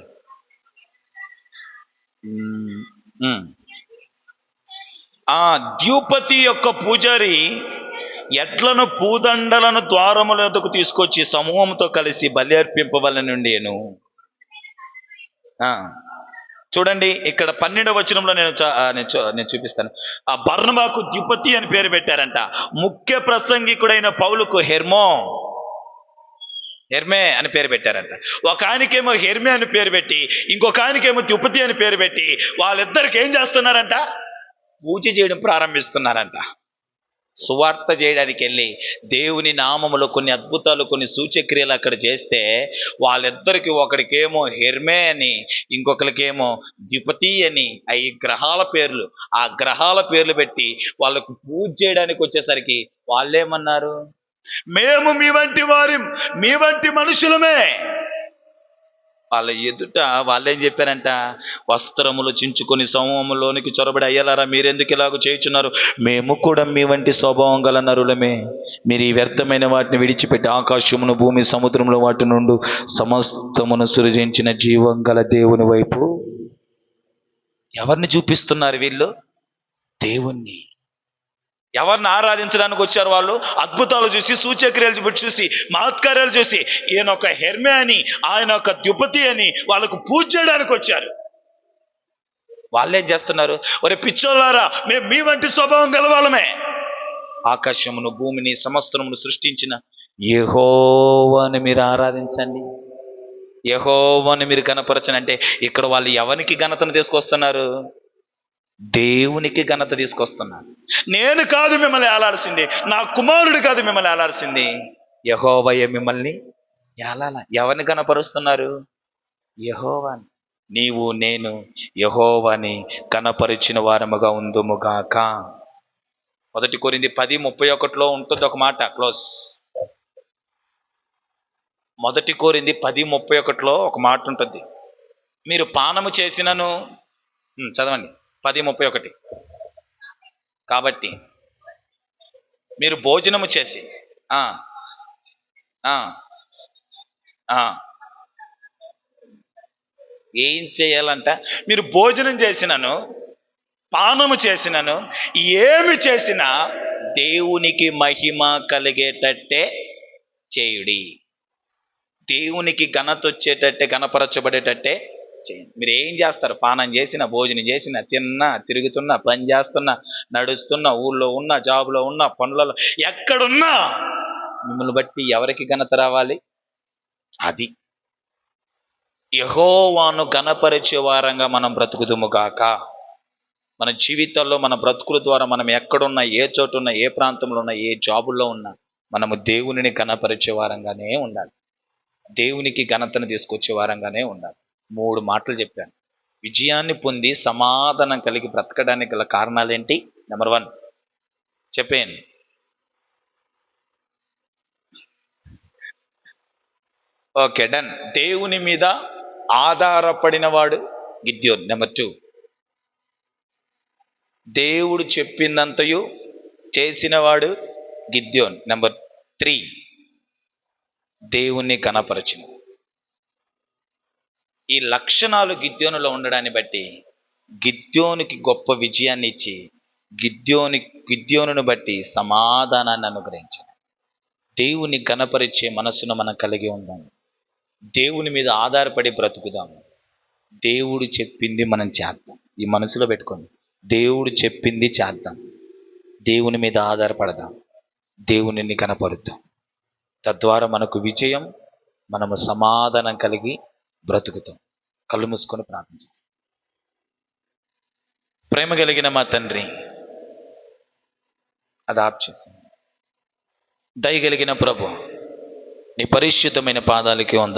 ద్యుపతి యొక్క పూజారి ఎడ్లను పూదండలను ద్వారముల వద్దకు తీసుకొచ్చి సమూహంతో కలిసి బలి అర్పింపవలెను. చూడండి, ఇక్కడ 12వ వచనంలో నేను చూపిస్తాను. ఆ బర్నబాకు ద్యుపతి అని పేరు పెట్టారంట. ముఖ్య ప్రసంగికుడైన పౌలుకు హెర్మే అని పేరు పెట్టారంట. ఒక ఆయనకేమో హెర్మే అని పేరు పెట్టి, ఇంకొక ఆయనకేమో ద్యుపతి అని పేరు పెట్టి, వాళ్ళిద్దరికి ఏం చేస్తున్నారంట? పూజ చేయడం ప్రారంభిస్తున్నారంట. సువార్త చేయడానికి వెళ్ళి దేవుని నామములో కొన్ని అద్భుతాలు కొన్ని సూచక్రియలు అక్కడ చేస్తే వాళ్ళిద్దరికి ఒకరికేమో హెర్మే అని ఇంకొకరికేమో ద్విపతి అని ఈ గ్రహాల పేర్లు ఆ గ్రహాల పేర్లు పెట్టి వాళ్ళకు పూజ చేయడానికి వచ్చేసరికి వాళ్ళేమన్నారు, మేము మీ వంటి వారి మీ వంటి మనుషులమే. వాళ్ళ ఎదుట వాళ్ళేం చెప్పారంట, వస్త్రములు చించుకొని సమూహంలోనికి చొరబడి అయ్యలారా మీరెందుకు ఇలాగ చేయుచున్నారు, మేము కూడా మీ వంటి స్వభావం గల నరులమే. మీరు ఈ వ్యర్థమైన వాటిని విడిచిపెట్టి ఆకాశమును భూమి సముద్రంలో వాటి నుండి సమస్తమును సృజించిన జీవం గల దేవుని వైపు. ఎవరిని చూపిస్తున్నారు వీళ్ళు? దేవుణ్ణి. ఎవరిని ఆరాధించడానికి వచ్చారు వాళ్ళు? అద్భుతాలు చూసి సూచక్రియలు చూసి మహత్కార్యాలు చూసి ఈయన ఒక హెర్మే అని ఆయన ఒక ద్విపతి అని వాళ్ళకు పూజ చేయడానికి వచ్చారు. వాళ్ళేం చేస్తున్నారు, ఒరే పిచ్చోళ్ళారా మేము మీ వంటి స్వభావం గలవాళ్ళమే. ఆకాశమును భూమిని సమస్తమును సృష్టించిన యెహోవాను మీరు ఆరాధించండి, యెహోవాను మీరు కనపరచండి. అంటే ఇక్కడ వాళ్ళు ఎవరికి ఘనతను తీసుకొస్తున్నారు? దేవునికి ఘనత తీసుకొస్తున్నారు. నేను కాదు మిమ్మల్ని ఏలాల్సింది, నా కుమారుడు కాదు మిమ్మల్ని ఏలాల్సింది, యెహోవాయే మిమ్మల్ని ఏలాల. ఎవరిని కనపరుస్తున్నారు? యెహోవాని. నీవు నేను యెహోవాని కనపరిచిన వారముగా ఉందుముగాక. 1 కొరింథీ 10:31 ఉంటుంది ఒక మాట. క్లోజ్. 1 కొరింథీ 10:31 ఒక మాట ఉంటుంది. మీరు పానము చేసినను, చదవండి 10:31. కాబట్టి మీరు భోజనము చేసి ఏం చేయాలంట? మీరు భోజనం చేసినను పానము చేసినను ఏమి చేసినా దేవునికి మహిమ కలిగేటట్టే చేయుడి. దేవునికి ఘనత వచ్చేటట్టే, గణపరచబడేటట్టే చేయండి. మీరు ఏం చేస్తారు? పానం చేసిన, భోజనం చేసిన, తిన్నా, తిరుగుతున్నా, పని చేస్తున్నా, నడుస్తున్నా, ఊళ్ళో ఉన్నా, జాబులో ఉన్నా, పనులలో ఎక్కడున్నా మిమ్మల్ని బట్టి ఎవరికి ఘనత రావాలి? అది యెహోవాను ఘనపరిచే వారంగా మనం బ్రతుకుదుముగాక. మన జీవితాల్లో మన బ్రతుకుల ద్వారా మనం ఎక్కడున్నా, ఏ చోటున్నా, ఏ ప్రాంతంలో ఉన్నా, ఏ జాబుల్లో ఉన్నా మనము దేవునిని ఘనపరిచే వారంగానే ఉండాలి, దేవునికి ఘనతను తీసుకొచ్చే వారంగానే ఉండాలి. 3 మాటలు చెప్పాను. విజయాన్ని పొంది సమాధానం కలిగి బ్రతకడానికి గల కారణాలేంటి? నెంబర్ 1 చెప్పేయండి. Okay, done. దేవుని మీద ఆధారపడినవాడు గిద్యోను. నెంబర్ 2 దేవుడు చెప్పినంతయు చేసినవాడు గిద్యోను. నెంబర్ 3 దేవుణ్ణి కనపరచిన. ఈ లక్షణాలు గిద్యోనులో ఉండడాన్ని బట్టి గిద్యోనుకి గొప్ప విజయాన్ని ఇచ్చి గిద్యోనును బట్టి సమాధానాన్ని అనుగ్రహించాడు. దేవుని కనపరిచే మనసును మనం కలిగి ఉందాం. దేవుని మీద ఆధారపడి బ్రతుకుదాము. దేవుడు చెప్పింది మనం చేద్దాం. ఈ మనసులో పెట్టుకోండి, దేవుడు చెప్పింది చేద్దాం. దేవుని మీద ఆధారపడదాం, దేవునిని కనపరుద్దాం. తద్వారా మనకు విజయం, మనము సమాధానం కలిగి బ్రతుకుతాం. కళ్ళు మూసుకొని ప్రార్థన చేస్తాం. ప్రేమ కలిగిన మా తండ్రి, అది ఆప్ చేసాం. దయగలిగిన ప్రభు, నీ పరిశుద్ధమైన పాదాలకి వందనాలు.